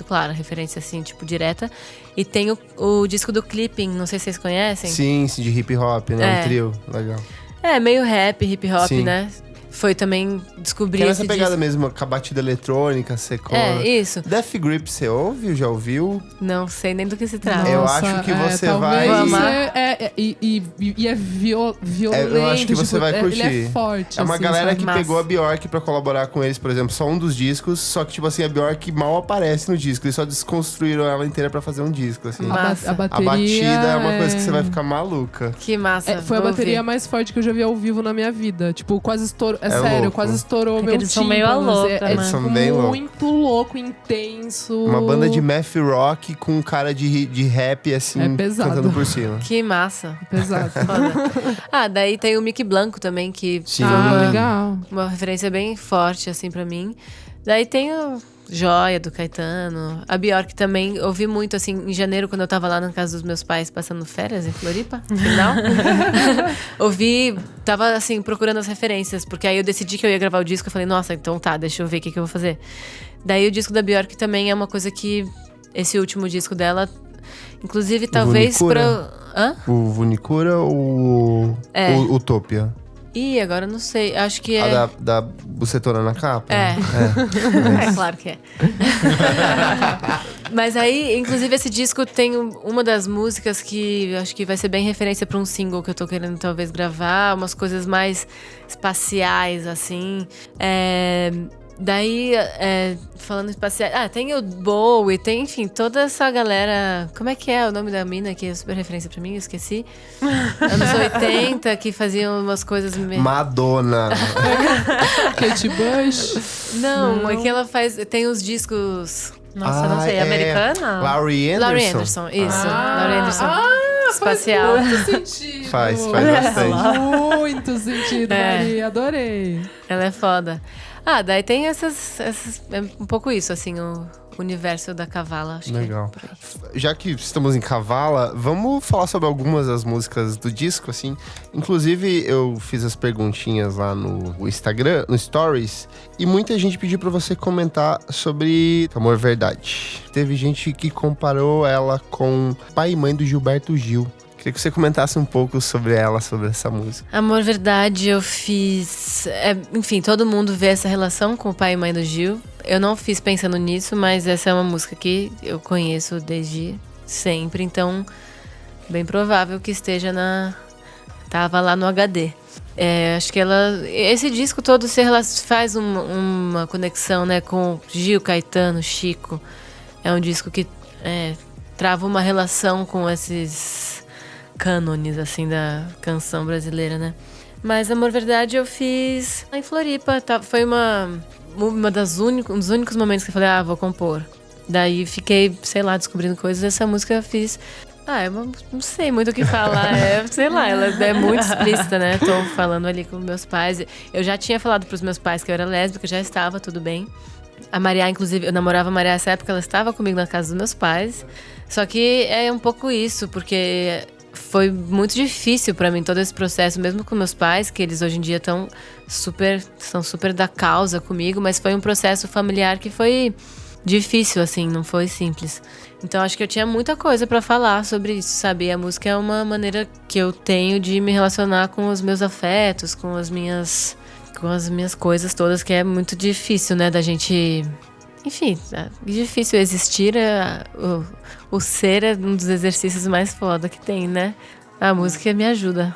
clara, referência assim, tipo, direta. E tem o disco do Clipping, não sei se vocês conhecem. Sim, de hip hop, né? Um trio. Legal. Meio rap, hip hop, Sim. né? Foi também descobrir Que é esse nessa pegada disco. mesmo, com a batida eletrônica, secona. Isso. Death Grip, você ouve? Já ouviu? Não sei nem do que se trata. Eu acho que você talvez vai- Vou E é violento. Eu acho que você tipo, vai curtir. Ele é forte. É uma assim, galera sabe? que Massa. pegou a Bjork pra colaborar com eles, por exemplo, só um dos discos, só que, tipo assim, a Bjork mal aparece no disco. Eles só desconstruíram ela inteira pra fazer um disco, assim. Massa. A A bateria batida é uma coisa que você vai ficar maluca. Que massa. Foi a vou bateria ouvir. mais forte que eu já vi ao vivo na minha vida. Tipo, quase estourou. É sério, louco. quase estourou É que meu eles são tímpano. meio a louca, É, né? Eles são tipo, bem loucos. muito louco, intenso. Uma banda de math rock com um cara de rap, assim, É pesado. cantando por cima. Que massa. Pesado. Foda. Daí tem o Mick Blanco também, que Sim. foi uma, legal. uma referência bem forte, assim, pra mim. Daí tem o Joia, do Caetano. A Bjork também, ouvi muito, assim, em janeiro, quando eu tava lá na casa dos meus pais, passando férias em Floripa, no final. Tava, assim, procurando as referências, porque aí eu decidi que eu ia gravar o disco, eu falei, nossa, então tá, deixa eu ver o que eu vou fazer. Daí o disco da Bjork também é uma coisa que, esse último disco dela, inclusive, talvez Vunicura? Hã? O Vunicura ou o Utopia? Ih, agora eu não sei, acho que é... A da bucetona na capa? É. É claro que é. Mas aí, inclusive, esse disco tem uma das músicas que acho que vai ser bem referência pra um single que eu tô querendo talvez gravar, umas coisas mais espaciais, assim. Daí, falando espaciais... tem o Bowie, tem, enfim, toda essa galera... Como é que é o nome da mina que é super referência pra mim? Eu esqueci. Anos 80, que faziam umas coisas... Madonna. Kate Bush. Não, é que ela faz... Tem os discos... Nossa, não sei. É americana? Laurie Anderson? Laurie Anderson, isso. Laurie Anderson. Espacial. Faz muito sentido. Faz bastante. Muito sentido, É. Maria. Adorei. Ela é foda. Daí tem essas... É um pouco isso, assim, o universo da Cavala, acho Legal. que é por aí. Já que estamos em Cavala, vamos falar sobre algumas das músicas do disco, assim. Inclusive, eu fiz as perguntinhas lá no Instagram, no Stories, e muita gente pediu pra você comentar sobre Amor Verdade. Teve gente que comparou ela com pai e mãe do Gilberto Gil. Queria que você comentasse um pouco sobre ela, sobre essa música. Amor Verdade, eu fiz... enfim, todo mundo vê essa relação com o pai e mãe do Gil. eu não fiz pensando nisso, mas essa é uma música que eu conheço desde sempre, então bem provável que tava lá no HD. Acho que esse disco todo faz uma conexão, né, com Gil, Caetano, Chico. É um disco que trava uma relação com esses cânones, assim, da canção brasileira, né? Mas Amor Verdade eu fiz em Floripa. Foi um dos únicos momentos que eu falei, vou compor. Daí fiquei, sei lá, descobrindo coisas. Essa música eu fiz. Eu não sei muito o que falar. Sei lá, ela é muito explícita, né? Tô falando ali com meus pais. Eu já tinha falado pros meus pais que eu era lésbica, já estava tudo bem. A Mariá, inclusive, eu namorava a Mariá nessa época, ela estava comigo na casa dos meus pais. Só que é um pouco isso, porque foi muito difícil pra mim todo esse processo, mesmo com meus pais, que eles hoje em dia são super da causa comigo, mas foi um processo familiar que foi difícil, assim, não foi simples. Então acho que eu tinha muita coisa pra falar sobre isso, sabe? A música é uma maneira que eu tenho de me relacionar com os meus afetos, com as minhas coisas todas, que é muito difícil, né, da gente... Enfim, é difícil existir, o ser é um dos exercícios mais foda que tem, né? A música me ajuda.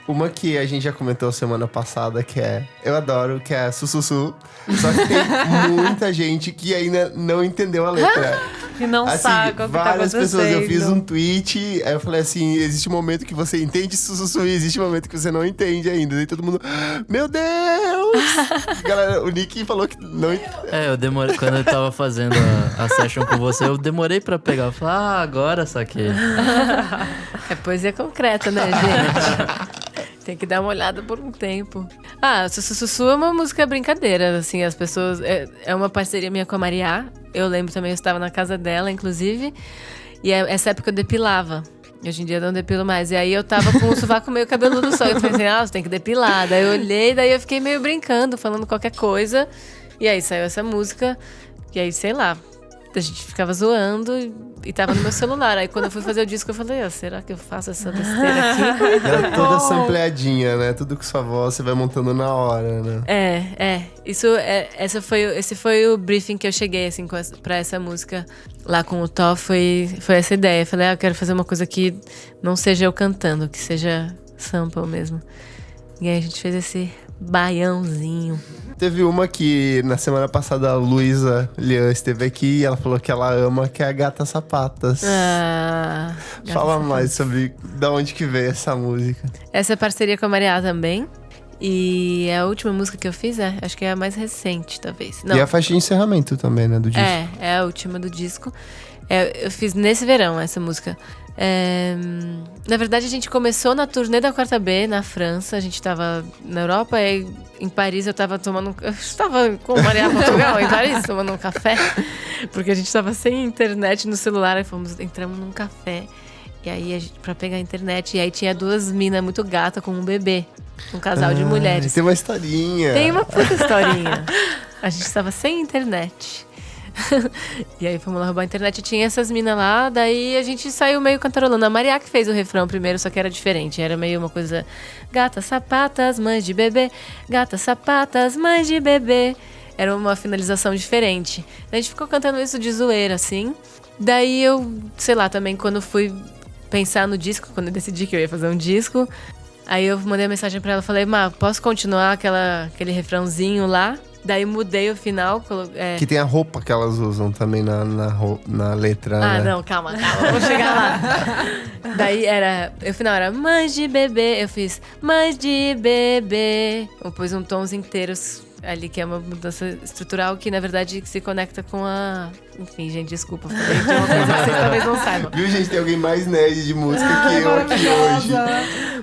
Uma que a gente já comentou semana passada, que eu adoro, que é Sussussu. Só que tem muita gente que ainda não entendeu a letra. E não sabe o que tá acontecendo. Várias pessoas, eu fiz um tweet, aí eu falei assim, existe um momento que você entende Sussussu e existe um momento que você não entende ainda. E todo mundo, meu Deus! Galera, o Nick falou que não entende. Eu demorei, quando eu tava fazendo a session com você, eu demorei pra pegar. Eu falei, agora saquei. É poesia concreta, né, gente? Tem que dar uma olhada por um tempo. Sussu é uma música brincadeira, assim, as pessoas... É uma parceria minha com a Mariá. Eu lembro também, eu estava na casa dela, inclusive. E essa época eu depilava. Hoje em dia eu não depilo mais. E aí eu tava com o sovaco meio cabeludo só. Eu pensei, você tem que depilar. Daí eu olhei, daí eu fiquei meio brincando, falando qualquer coisa. E aí saiu essa música. E aí, sei lá... A gente ficava zoando e tava no meu celular. Aí quando eu fui fazer o disco, eu falei, será que eu faço essa besteira aqui? Ela é toda sampleadinha, né? Tudo com sua voz, você vai montando na hora, né? Esse foi o briefing que eu cheguei, assim, pra essa música. Lá com o Tó, foi essa ideia. Eu falei, eu quero fazer uma coisa que não seja eu cantando, que seja sample mesmo. E aí a gente fez esse baiãozinho. Teve uma que na semana passada a Luísa Lian esteve aqui e ela falou que ela ama, que é a Gata Sapatas. Fala mais sobre de onde que veio essa música. Essa é parceria com a Mariá também. E a última música que eu fiz, acho que é a mais recente, talvez. Não. E a faixa de encerramento também, né, do disco. É a última do disco. Eu fiz nesse verão essa música. Na verdade, a gente começou na turnê da Quarta B, na França. A gente tava na Europa e em Paris eu estava com Maria Portugal em Paris, tomando um café. Porque a gente tava sem internet no celular. Aí entramos num café. E aí, pra pegar a internet. E aí tinha duas minas muito gatas com um bebê. Um casal de mulheres. Tem uma historinha. Tem uma puta historinha. A gente tava sem internet. E aí fomos lá roubar a internet e tinha essas minas lá. Daí a gente saiu meio cantarolando. A Mariá que fez o refrão primeiro, só que era diferente. Era meio uma coisa... Gatas, sapatas, mães de bebê. Gatas, sapatas, mães de bebê. Era uma finalização diferente. A gente ficou cantando isso de zoeira, assim. Daí eu, sei lá, também quando fui pensar no disco, quando eu decidi que eu ia fazer um disco, aí eu mandei uma mensagem pra ela, falei, posso continuar aquele refrãozinho lá? Daí mudei o final. Que tem a roupa que elas usam também na letra, né? Não, calma, vou chegar lá. Daí o final era mães de bebê, eu fiz mães de bebê. Eu pus um tons inteiros ali, que é uma mudança estrutural que, na verdade, se conecta com a... Enfim, gente, desculpa. Falei de uma coisa que vocês talvez não saibam. Viu, gente? Tem alguém mais nerd de música que eu aqui hoje.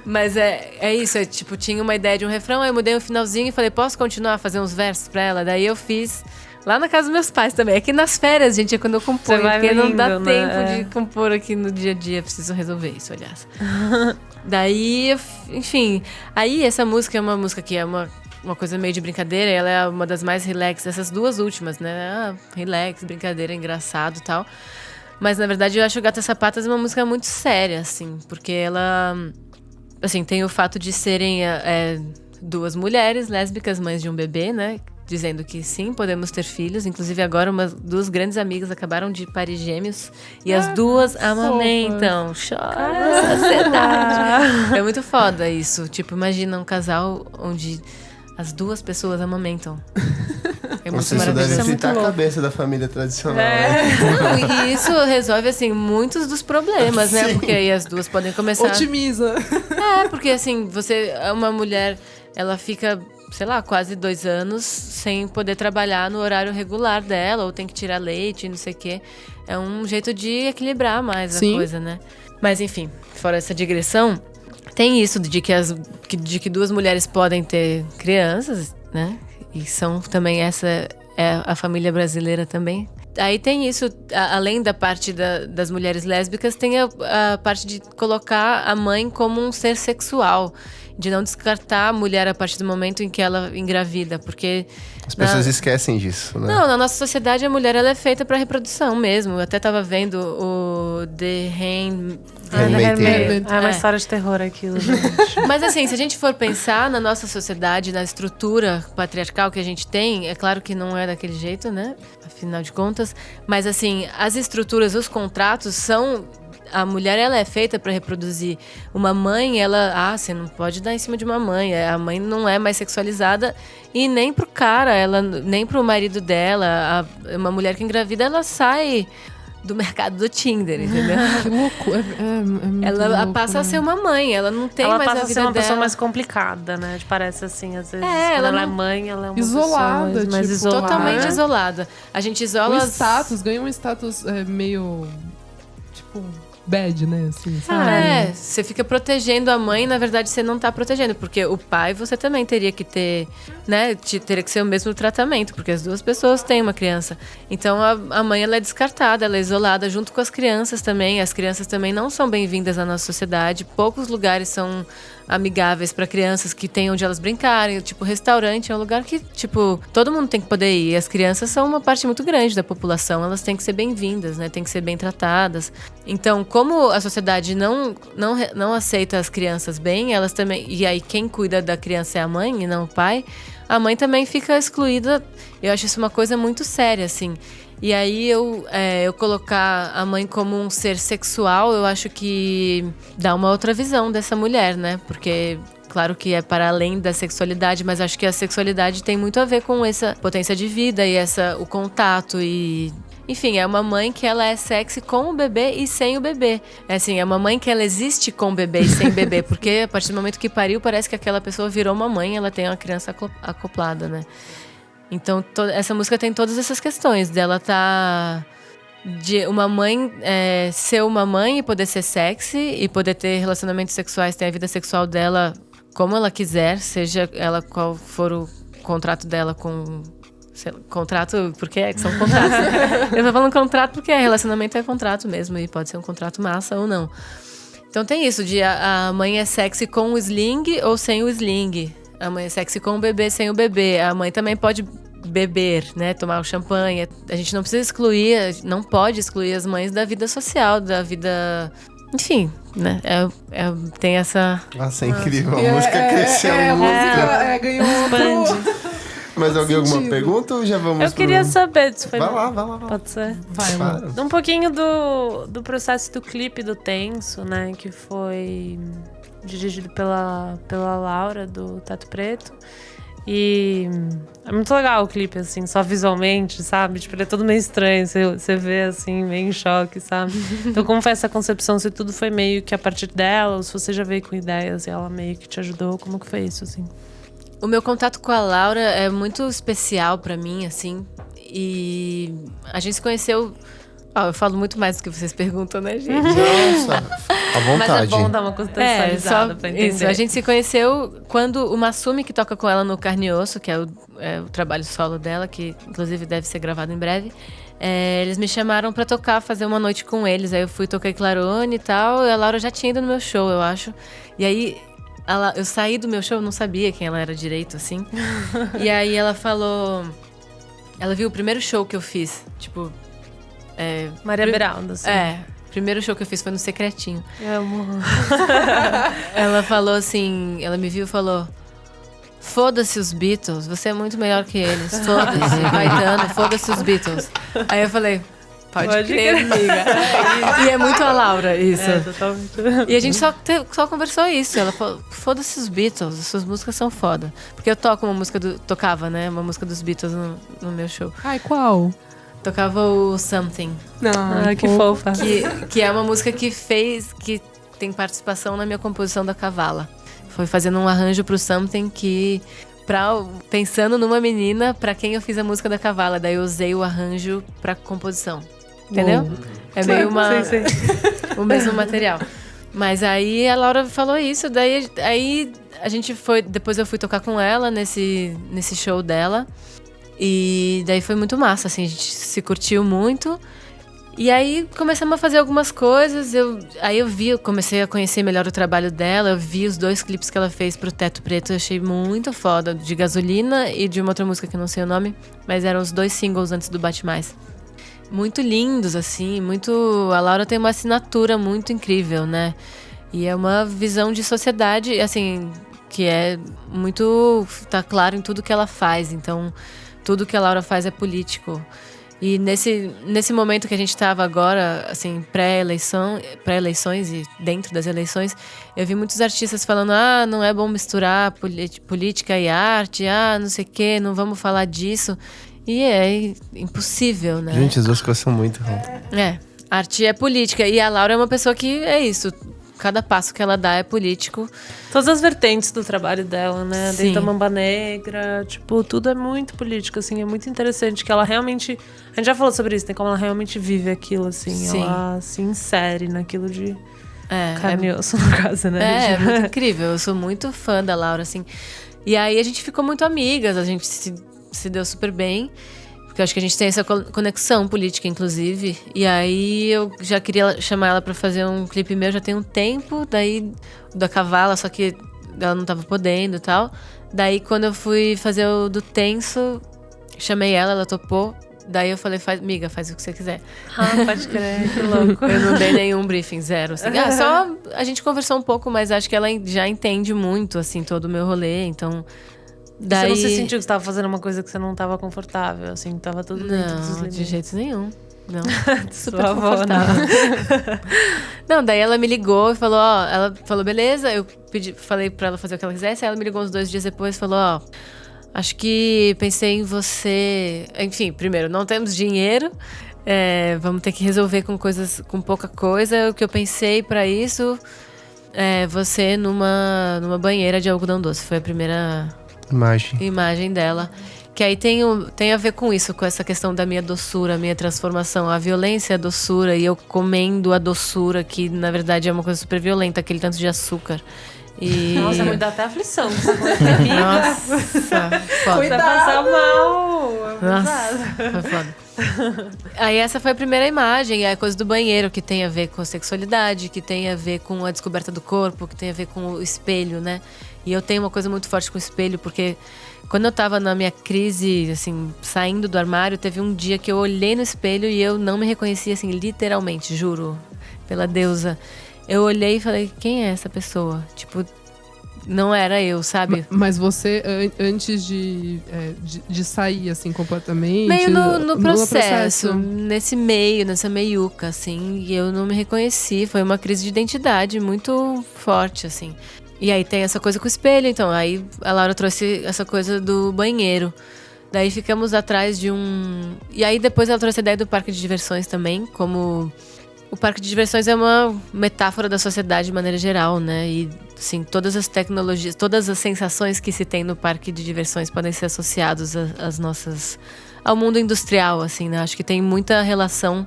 Mas é isso, tipo, tinha uma ideia de um refrão, aí eu mudei um finalzinho e falei, posso continuar a fazer uns versos pra ela? Daí eu fiz lá na casa dos meus pais também. Aqui nas férias, gente, é quando eu componho, porque não dá tempo de compor aqui no dia a dia. Preciso resolver isso, aliás. Daí, enfim, aí essa música é uma música que é uma coisa meio de brincadeira, ela é uma das mais relax, essas duas últimas, né? Relax, brincadeira, engraçado e tal. Mas, na verdade, eu acho Gatas Sapatas uma música muito séria, assim, porque ela... Assim, tem o fato de serem duas mulheres lésbicas, mães de um bebê, né? dizendo que sim, podemos ter filhos. Inclusive, agora duas grandes amigas acabaram de parir gêmeos. E as duas amamentam. Chora, ansiedade. É muito foda isso. Tipo, imagina um casal onde as duas pessoas amamentam. É muito Nossa, isso maravilhoso. deve Isso é fritar a muito cabeça da família tradicional. Não, e isso resolve, assim, muitos dos problemas, né? Sim. Porque aí as duas podem começar... Otimiza. Porque assim, uma mulher, ela fica, sei lá, quase 2 anos sem poder trabalhar no horário regular dela, ou tem que tirar leite, não sei o quê. É um jeito de equilibrar mais Sim. a coisa, né? Mas enfim, fora essa digressão, tem isso de que 2 mulheres podem ter crianças, né? E são também, essa é a família brasileira também. Aí tem isso, além da parte das mulheres lésbicas, tem a parte de colocar a mãe como um ser sexual. De não descartar a mulher a partir do momento em que ela engravida, porque... As pessoas esquecem disso, né? Não, na nossa sociedade a mulher ela é feita para reprodução mesmo. Eu até tava vendo o The Handmaid's É uma história de terror aquilo, gente. Mas assim, se a gente for pensar na nossa sociedade, na estrutura patriarcal que a gente tem, é claro que não é daquele jeito, né? Afinal de contas. Mas assim, as estruturas, os contratos são... A mulher, ela é feita para reproduzir. Uma mãe, você não pode dar em cima de uma mãe. A mãe não é mais sexualizada e nem pro cara, nem pro marido dela. Uma mulher que engravida, ela sai do mercado do Tinder, entendeu? Que louco. É muito Ela louco, passa a né? ser uma mãe, ela não tem Ela mais passa a a vida ser uma dela. pessoa mais complicada, né? Parece assim, às vezes. Quando ela ela é não- mãe, ela é uma Isolada, pessoa mais tipo, isolada. Totalmente né? isolada. A gente isola... Ganha um status meio, tipo, bad, né? Assim, sabe? Você fica protegendo a mãe, na verdade você não tá protegendo, porque o pai você também teria que ter, né? Teria que ser o mesmo tratamento, porque as duas pessoas têm uma criança. Então a mãe ela é descartada, ela é isolada junto com as crianças também. As crianças também não são bem-vindas na nossa sociedade. Poucos lugares são amigáveis para crianças que têm onde elas brincarem. Tipo, restaurante é um lugar que, tipo, todo mundo tem que poder ir. As crianças são uma parte muito grande da população, elas têm que ser bem-vindas, né? Têm que ser bem tratadas. Então, como a sociedade não aceita as crianças bem, elas também... E aí quem cuida da criança é a mãe e não o pai, a mãe também fica excluída. Eu acho isso uma coisa muito séria, assim. E aí eu colocar a mãe como um ser sexual, eu acho que dá uma outra visão dessa mulher, né? Porque, claro que é para além da sexualidade, mas acho que a sexualidade tem muito a ver com essa potência de vida e o contato e... Enfim, é uma mãe que ela é sexy com o bebê e sem o bebê. É assim, é uma mãe que ela existe com o bebê e sem bebê, porque a partir do momento que pariu, parece que aquela pessoa virou uma mãe, ela tem uma criança acoplada, né? Então, essa música tem todas essas questões dela de uma mãe ser uma mãe e poder ser sexy e poder ter relacionamentos sexuais, ter a vida sexual dela como ela quiser, seja ela qual for o contrato dela com... Contrato, porque são contratos. Eu tô falando contrato porque relacionamento é contrato mesmo e pode ser um contrato massa ou não. Então tem isso de a mãe é sexy com o sling ou sem o sling. A mãe é sexy com o bebê, sem o bebê. A mãe também pode beber, né? Tomar o champanhe. A gente não precisa excluir, não pode excluir as mães da vida social, da vida... Enfim, né? Tem essa... Nossa, é incrível. A música cresceu A muito. música ganhou outro... Mas alguma sentido. pergunta ou já vamos Eu queria saber se foi. Vai lá. Pode ser? Vai, Claro. Lu. Um pouquinho do processo do clipe do Tenso, né? Que foi dirigido pela Laura, do Teto Preto. E é muito legal o clipe, assim, só visualmente, sabe? Tipo, ele é todo meio estranho, você vê, assim, meio em choque, sabe? Então, como foi essa concepção? Se tudo foi meio que a partir dela, ou se você já veio com ideias e ela meio que te ajudou, como que foi isso, assim? O meu contato com a Laura é muito especial pra mim, assim. E a gente se conheceu... eu falo muito mais do que vocês perguntam, né, gente? Nossa, à vontade. Mas é bom dar uma contextualizada pra entender. Isso. A gente se conheceu quando o Masumi, que toca com ela no Carne e Osso, que é o trabalho solo dela, que inclusive deve ser gravado em breve, eles me chamaram pra tocar, fazer uma noite com eles. Aí eu fui, toquei clarone e tal, e a Laura já tinha ido no meu show, eu acho. E aí... eu saí do meu show, eu não sabia quem ela era direito, assim. E aí ela falou... Ela viu o primeiro show que eu fiz. Tipo... Maria Beraldo, assim. o primeiro show que eu fiz foi no Secretinho. Eu amo. Ela falou assim... Ela me viu e falou... foda-se os Beatles, você é muito melhor que eles. Foda-se, Caetano, foda-se os Beatles. Aí eu falei, pode crer, amiga. E é muito a Laura, isso. Totalmente. E a gente só conversou isso. Ela falou, foda-se os Beatles, as suas músicas são foda. Porque eu toco tocava, né? Uma música dos Beatles no meu show. Ai, qual? Tocava o Something. Ah, que fofa. Que é uma música que tem participação na minha composição da Cavala. Foi fazendo um arranjo pro Something pensando numa menina pra quem eu fiz a música da Cavala. Daí eu usei o arranjo pra composição. Entendeu? É meio Sim. o mesmo material. Mas aí a Laura falou isso, daí aí a gente foi. Depois eu fui tocar com ela nesse show dela. E daí foi muito massa, assim, a gente se curtiu muito. E aí começamos a fazer algumas coisas. Eu comecei a conhecer melhor o trabalho dela. Eu vi os 2 clipes que ela fez pro Teto Preto, eu achei muito foda. De Gasolina e de uma outra música que eu não sei o nome. Mas eram os 2 singles antes do Bate Mais. Muito lindos, assim, a Laura tem uma assinatura muito incrível, né? E é uma visão de sociedade, assim, que é muito... tá claro em tudo que ela faz. Então, tudo que a Laura faz é político. E nesse momento que a gente estava agora, assim, pré-eleições e dentro das eleições, eu vi muitos artistas falando, não é bom misturar política e arte, não sei o quê, não vamos falar disso. E é impossível, né? Gente, as 2 coisas são muito ruins. Arte é política. E a Laura é uma pessoa que é isso. Cada passo que ela dá é político. Todas as vertentes do trabalho dela, né? Sim. Desde a Mamba Negra, tipo, tudo é muito político, assim. É muito interessante que ela realmente... A gente já falou sobre isso, tem como ela realmente vive aquilo, assim. Sim. Ela se insere naquilo de carne e osso, no caso, né? É muito incrível. Eu sou muito fã da Laura, assim. E aí a gente ficou muito amigas, a gente se deu super bem. Porque eu acho que a gente tem essa conexão política, inclusive. E aí eu já queria chamar ela pra fazer um clipe meu já tem um tempo. Daí, da Cavala, só que ela não tava podendo e tal. Daí, quando eu fui fazer o do Tenso, chamei ela topou. Daí eu falei, amiga, faz o que você quiser. Pode crer, que louco. Eu não dei nenhum briefing, zero. Assim. Só a gente conversou um pouco, mas acho que ela já entende muito, assim, todo o meu rolê. Então... Daí... Você não se sentiu que você estava fazendo uma coisa que você não estava confortável, assim, tava tudo dentro dos limites? De jeito nenhum. Não. Super confortável. Não, daí ela me ligou e falou, ela falou, beleza, eu falei pra ela fazer o que ela quisesse, aí ela me ligou uns 2 dias depois e falou, acho que pensei em você... Enfim, primeiro, não temos dinheiro, vamos ter que resolver com pouca coisa. O que eu pensei pra isso é você numa banheira de algodão doce. Foi a primeira... imagem dela. Que aí tem a ver com isso, com essa questão da minha doçura, minha transformação. A violência é a doçura e eu comendo a doçura, que na verdade é uma coisa super violenta, aquele tanto de açúcar. E... Nossa, me dá até aflição. Nossa, foda. Vai passar mal. Nossa, foi foda. Aí essa foi a primeira imagem, é a coisa do banheiro, que tem a ver com a sexualidade, que tem a ver com a descoberta do corpo, que tem a ver com o espelho, né? E eu tenho uma coisa muito forte com o espelho, porque quando eu tava na minha crise, assim, saindo do armário, teve um dia que eu olhei no espelho e eu não me reconheci, assim, literalmente, juro, pela deusa. Eu olhei e falei, quem é essa pessoa? Tipo, não era eu, sabe? Mas você, antes de sair, assim, completamente... Meio no processo, nesse meio, nessa meiuca, assim, e eu não me reconheci. Foi uma crise de identidade muito forte, assim. E aí tem essa coisa com o espelho, então. Aí a Laura trouxe essa coisa do banheiro. Daí ficamos atrás de um... E aí depois ela trouxe a ideia do parque de diversões também, como... O parque de diversões é uma metáfora da sociedade de maneira geral, né? E, assim, todas as tecnologias, todas as sensações que se tem no parque de diversões podem ser associadas ao mundo industrial, assim, né? Acho que tem muita relação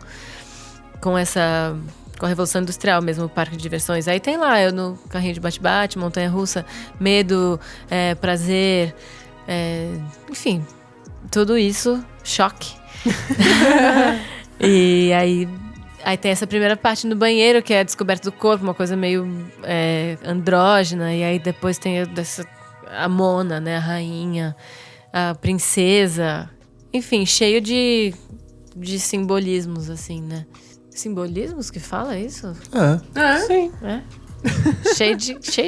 com a Revolução Industrial mesmo, o parque de diversões. Aí tem lá, eu no carrinho de bate-bate, montanha-russa, medo, prazer, enfim, tudo isso, choque. E aí tem essa primeira parte no banheiro, que é a descoberta do corpo, uma coisa meio andrógena. E aí depois tem a Mona, né, a rainha, a princesa. Enfim, cheio de simbolismos, assim, né? Simbolismos que fala isso? É. Sim. cheio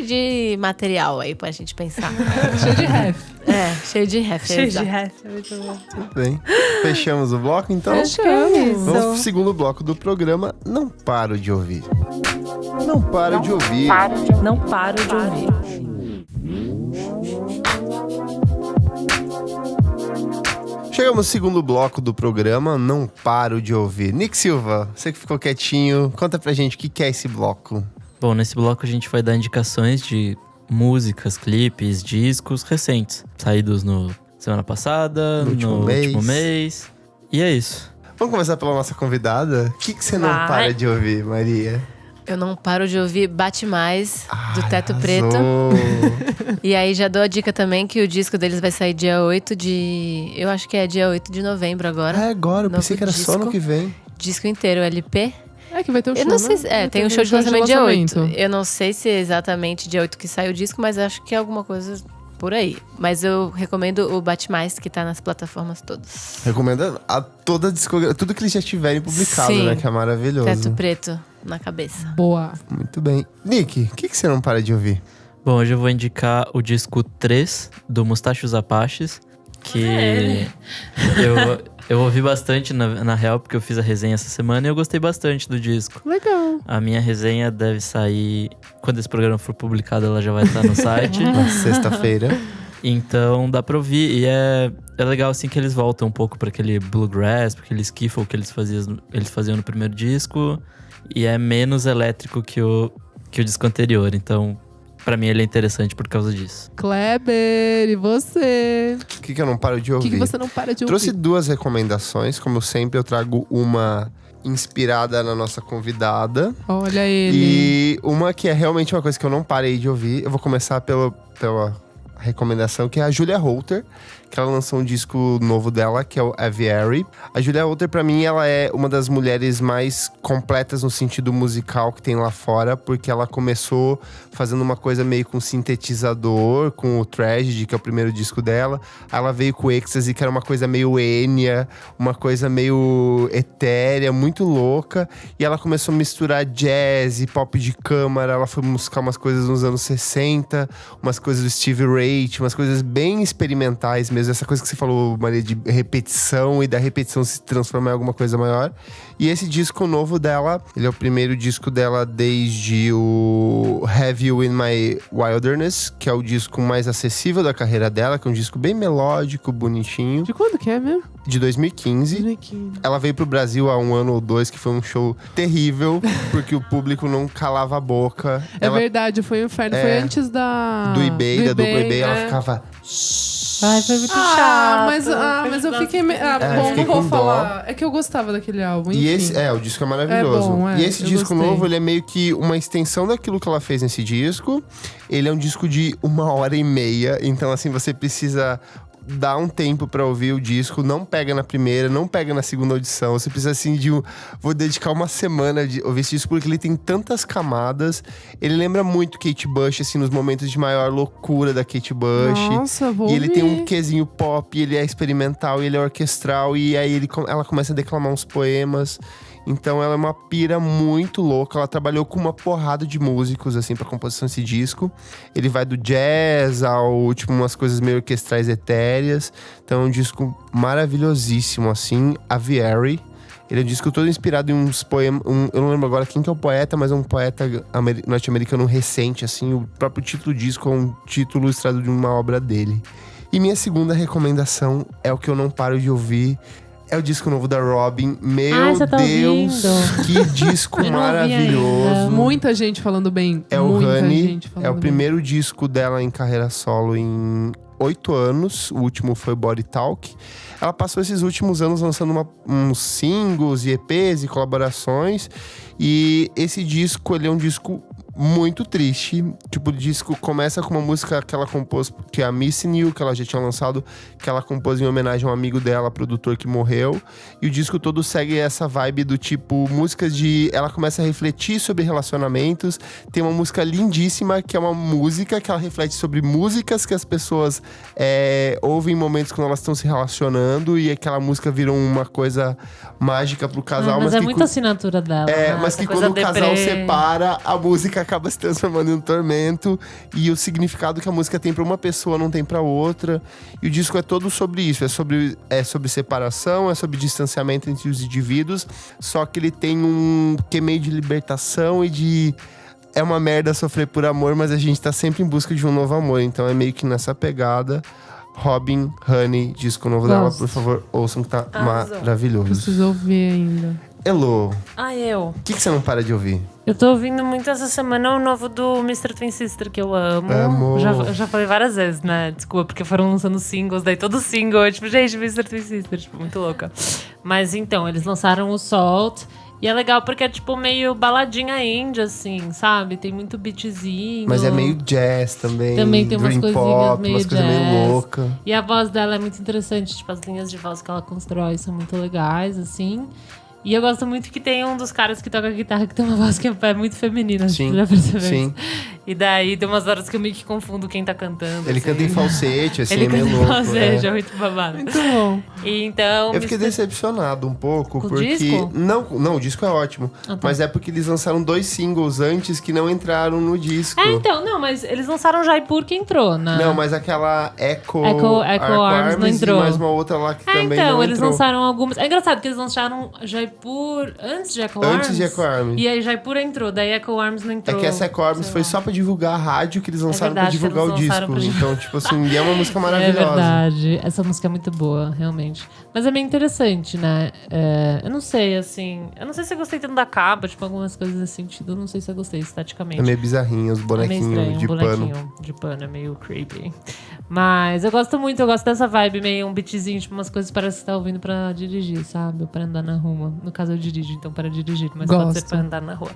de material aí pra gente pensar. Cheio de ref. Cheio de ref. Cheio de exato. ref, muito bom. Tudo bem. Fechamos o bloco, então? Fechamos. Vamos pro segundo bloco do programa. Não paro de ouvir. Não paro de ouvir. Não paro de ouvir. Chegamos no segundo bloco do programa. Não paro de ouvir. Nick Silva, você que ficou quietinho, conta pra gente o que é esse bloco. Bom, nesse bloco a gente vai dar indicações de músicas, clipes, discos recentes. Saídos no semana passada, No último mês. E é isso. Vamos começar pela nossa convidada. O que você não Vai. para de ouvir, Maria? Eu não paro de ouvir Bate Mais, do Teto Preto. Arrasou. E aí já dou a dica também que o disco deles vai sair dia 8 de... Eu acho que é dia 8 de novembro agora. É agora, eu pensei Novo que era só no disco. que vem. Disco inteiro, LP. É que vai ter um show, Eu não sei né? se... Vai tem ter um show de lançamento dia 8. lançamento. Eu não sei se é exatamente dia 8 que sai o disco, mas acho que é alguma coisa por aí. Mas eu recomendo o Bate Mais, que tá nas plataformas todas. Recomenda a toda a discografia, tudo que eles já tiverem publicado, Sim. né? Que é maravilhoso. Teto Preto na cabeça. Boa. Muito bem. Nick, o que você não para de ouvir? Bom, hoje eu vou indicar o disco 3 do Mustachos Apaches, que eu ouvi bastante na real, porque eu fiz a resenha essa semana e eu gostei bastante do disco. Legal. A minha resenha deve sair, quando esse programa for publicado, ela já vai estar no site. Na sexta-feira. Então dá pra ouvir e é legal assim que eles voltam um pouco pra aquele bluegrass, pra aquele skiffle que eles faziam no primeiro disco. E é menos elétrico que o disco anterior, então pra mim ele é interessante por causa disso. Kleber, e você? O que eu não paro de O ouvir? que você não para de ouvir? Trouxe duas recomendações. Como sempre, eu trago uma inspirada na nossa convidada. Olha ele. E uma que é realmente uma coisa que eu não parei de ouvir. Eu vou começar pela recomendação, que é a Julia Holter, que ela lançou um disco novo dela, que é o Aviary. A Julia Holter, pra mim, ela é uma das mulheres mais completas no sentido musical que tem lá fora, porque ela começou fazendo uma coisa meio com sintetizador, com o Tragedy, que é o primeiro disco dela. Ela veio com o Ecstasy, que era uma coisa meio Enya, uma coisa meio etérea, muito louca. E ela começou a misturar jazz e pop de câmara. Ela foi buscar umas coisas nos anos 60, umas coisas do Stevie Ray, umas coisas bem experimentais mesmo. Essa coisa que você falou, Maria, de repetição e da repetição se transformar em alguma coisa maior. E esse disco novo dela, ele é o primeiro disco dela desde o Have You In My Wilderness, que é o disco mais acessível da carreira dela, que é um disco bem melódico, bonitinho, De quando que é mesmo? de 2015. 2015. Ela veio pro Brasil há 1 ano ou 2, que foi um show terrível, porque o público não calava a boca. É Ela, verdade, foi um inferno. É, Foi antes da... do eBay, da dupla eBay, ela é. ficava... Ai, foi muito Ah, chato. mas eu fiquei... bom, fiquei não vou com dó. falar. É que eu gostava daquele álbum, E enfim. esse, o disco é maravilhoso. É bom, e esse eu disco gostei. novo, ele é meio que uma extensão daquilo que ela fez nesse disco. Ele é um disco de 1h30, então assim, você precisa dar um tempo pra ouvir o disco. Não pega na primeira, não pega na segunda audição. Você precisa assim de vou dedicar uma semana de ouvir esse disco, porque ele tem tantas camadas. Ele lembra muito Kate Bush, assim, nos momentos de maior loucura da Kate Bush. Nossa, vou E ele tem um ouvir. quesinho pop, ele é experimental, ele é orquestral, e aí ela começa a declamar uns poemas. Então ela é uma pira muito louca. Ela trabalhou com uma porrada de músicos, assim, pra composição desse disco. Ele vai do jazz ao, tipo, umas coisas meio orquestrais etéreas. Então é um disco maravilhosíssimo, assim. Aviary. Ele é um disco todo inspirado em uns poemas... eu não lembro agora quem que é o poeta, mas é um poeta norte-americano recente, assim. O próprio título do disco é um título extraído de uma obra dele. E minha segunda recomendação é o que eu não paro de ouvir. É o disco novo da Robyn. Meu você tá Deus, ouvindo? que disco Eu não ouvi maravilhoso. ainda. Muita gente falando bem. É o muita Honey, gente falando é o bem. primeiro disco dela em carreira solo em 8 anos. O último foi Body Talk. Ela passou esses últimos anos lançando uns singles e EPs e colaborações. E esse disco, ele é um disco muito triste. Tipo, o disco começa com uma música que ela compôs, que é a Missing You, que ela já tinha lançado, que ela compôs em homenagem a um amigo dela, produtor que morreu. E o disco todo segue essa vibe do tipo, músicas de... Ela começa a refletir sobre relacionamentos. Tem uma música lindíssima, que é uma música que ela reflete sobre músicas que as pessoas ouvem em momentos quando elas estão se relacionando. E aquela música virou uma coisa mágica pro casal. Mas é que muita assinatura dela. né? mas Essa que coisa quando o casal deprê. separa, a música acaba se transformando em um tormento. E o significado que a música tem pra uma pessoa não tem pra outra. E o disco é todo sobre isso. É sobre separação, é sobre distanciamento entre os indivíduos. Só que ele tem um que meio de libertação e de... É uma merda sofrer por amor, mas a gente tá sempre em busca de um novo amor. Então é meio que nessa pegada. Robin, Honey, disco novo dela, por favor, ouçam que tá maravilhoso. Preciso ouvir ainda. Elô, Eu. o que você não para de ouvir? Eu tô ouvindo muito essa semana o novo do Mr. Twin Sister, que eu amo. Amo. Eu já falei várias vezes, né? Desculpa, porque foram lançando singles, daí todo single é tipo, gente, Mr. Twin Sister, tipo, muito louca. Mas então, eles lançaram o Salt. E é legal porque é tipo meio baladinha indie, assim, sabe? Tem muito beatzinho. Mas é meio jazz também. Também tem umas dream coisinhas pop, meio umas coisas jazz. meio loucas. E a voz dela é muito interessante. Tipo, as linhas de voz que ela constrói são muito legais, assim. E eu gosto muito que tem um dos caras que toca guitarra que tem uma voz que é muito feminina. Sim, já percebeu sim. isso? E daí tem umas horas que eu meio que confundo quem tá cantando. Ele assim. canta em falsete, assim, Ele é meio canta em louco. falsete, é muito babado. Muito bom. E então... Eu fiquei decepcionado um pouco, Com o porque... disco? Não, o disco é ótimo. Ah, tá. Mas é porque eles lançaram 2 singles antes que não entraram no disco. então, não, mas eles lançaram Jaipur que entrou, né? Não, mas aquela Echo Arms não entrou. E mais uma outra lá que também então, não eles entrou. lançaram algumas... É engraçado que eles lançaram Jaipur antes de Echo Arms. Antes de Echo Arms. E aí Jaipur entrou, daí Echo Arms não É entrou. que essa Echo Arms foi só pra divulgar a rádio que eles lançaram verdade, pra divulgar o eles lançaram disco. pra Então, tipo assim, e é uma música É maravilhosa. verdade. Essa música é muito boa, realmente. Mas é meio interessante, né? Eu não sei, assim... Eu não sei se eu gostei tanto da capa, tipo, algumas coisas nesse sentido. Eu não sei se eu gostei esteticamente. É meio bizarrinho, os É meio bonequinhos estranho, de um pano. bonequinho de pano, é meio creepy. Mas eu gosto muito, eu gosto dessa vibe, meio um beatzinho, tipo, umas coisas que parece que você tá ouvindo pra dirigir, sabe? Ou pra andar na rua. No caso, eu dirijo, então para dirigir, mas pode ser Gosto. pra andar na rua.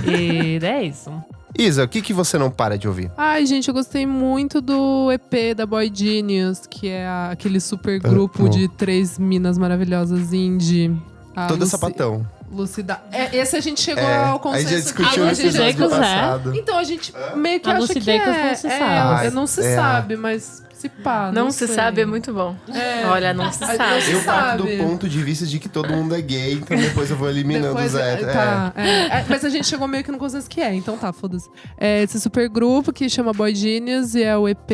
E é isso. Isa, o que você não para de ouvir? Ai, gente, eu gostei muito do EP da Boy Genius, que é aquele super grupo Amo. de 3 minas maravilhosas indie. A Toda Luci- sapatão. Lucida. Esse a gente chegou É, ao a consenso. gente já discutiu A no Lucidez episódio é. passado. Então, a gente meio que A acha que Lucidez é. não se sabe. Não se É. sabe, mas se pá. Não se sei. sabe, é muito bom. É. Olha, não se sabe. Eu parto do sabe. ponto de vista de que todo mundo é gay, então depois eu vou eliminando Depois, os héteros. tá, mas a gente chegou meio que no consenso que então tá, foda-se. É esse super grupo que chama Boy Genius e é o EP,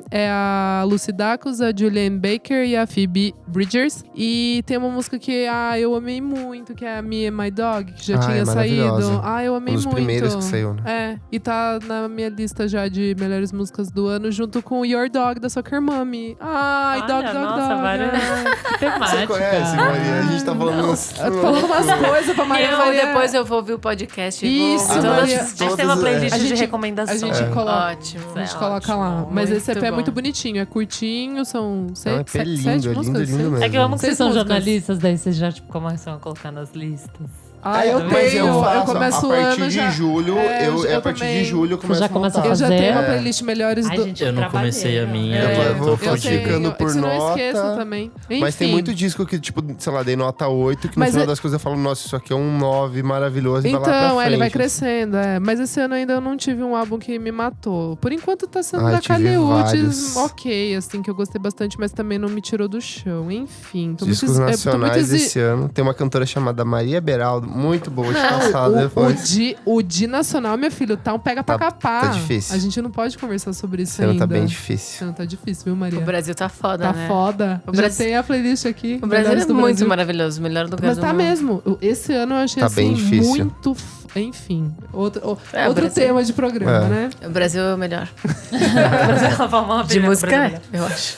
é a Lucy Dacus, a Julianne Baker e a Phoebe Bridgers. E tem uma música que eu amei muito, que é a Me and My Dog, que já tinha é maravilhosa. saído. Eu amei Um dos muito. primeiros que saiu, né? E tá na minha lista já de melhores músicas do ano, junto com Your Dog, da Soccer Mommy. Olha, Dog, nossa, Dog. várias é. temáticas. Você conhece, Maria? A gente tá falando uns... Eu tô falando umas coisas pra Maria. Depois eu vou ouvir o podcast e Isso, vou... Ah, Maria. A gente tem uma playlist A de gente- recomendações. A gente coloca. Ótimo. A gente É coloca lá. ótimo, Mas muito esse EP é bom. muito bonitinho. É curtinho, são É um EP 7 lindo, é lindo, músicas. lindo seis? mesmo. É que eu amo que vocês Seis são músicas. jornalistas, daí vocês já tipo, começam a colocar nas listas. Eu Mas tenho. Eu faço, começo a o partir ano de já. julho, eu a partir também. de julho eu Você começo já a começa a montar. Eu já fazer? tenho uma É. playlist melhores Ai, do. gente, Eu não comecei a minha. Eu vou eu ficando tenho. por Senão eu nota. esqueço também. Mas tem Enfim. muito disco que, tipo, sei lá, dei nota 8, que no Mas final é- das coisas eu falo, nossa, isso aqui é um 9 maravilhoso e vai lá pra Então, frente. ele vai crescendo, Mas esse ano ainda eu não tive um álbum que me matou. Por enquanto tá sendo Ai, da tive Kali vários. Uchis, ok, assim, que eu gostei bastante, mas também não me tirou do chão. Enfim, tô Discos muito, nacionais esse ano. Tem uma cantora chamada Maria Beraldo, muito boa, vou te passar o depois. Di nacional, meu filho, tá um pega pra capar. tá difícil. A gente não pode conversar sobre isso Esse ano ainda. tá bem Esse difícil. ano tá difícil, viu, Maria? O Brasil tá foda, Tá né? foda. O Já Brasil- tem a playlist aqui. O Brasil Melhores é do muito Brasil. maravilhoso, melhor lugar Mas do tá mundo. mesmo. Esse ano eu achei Tá assim, bem difícil. muito... Enfim, outro Brasil. tema de programa, É. né? O Brasil é o melhor. É De música, eu acho.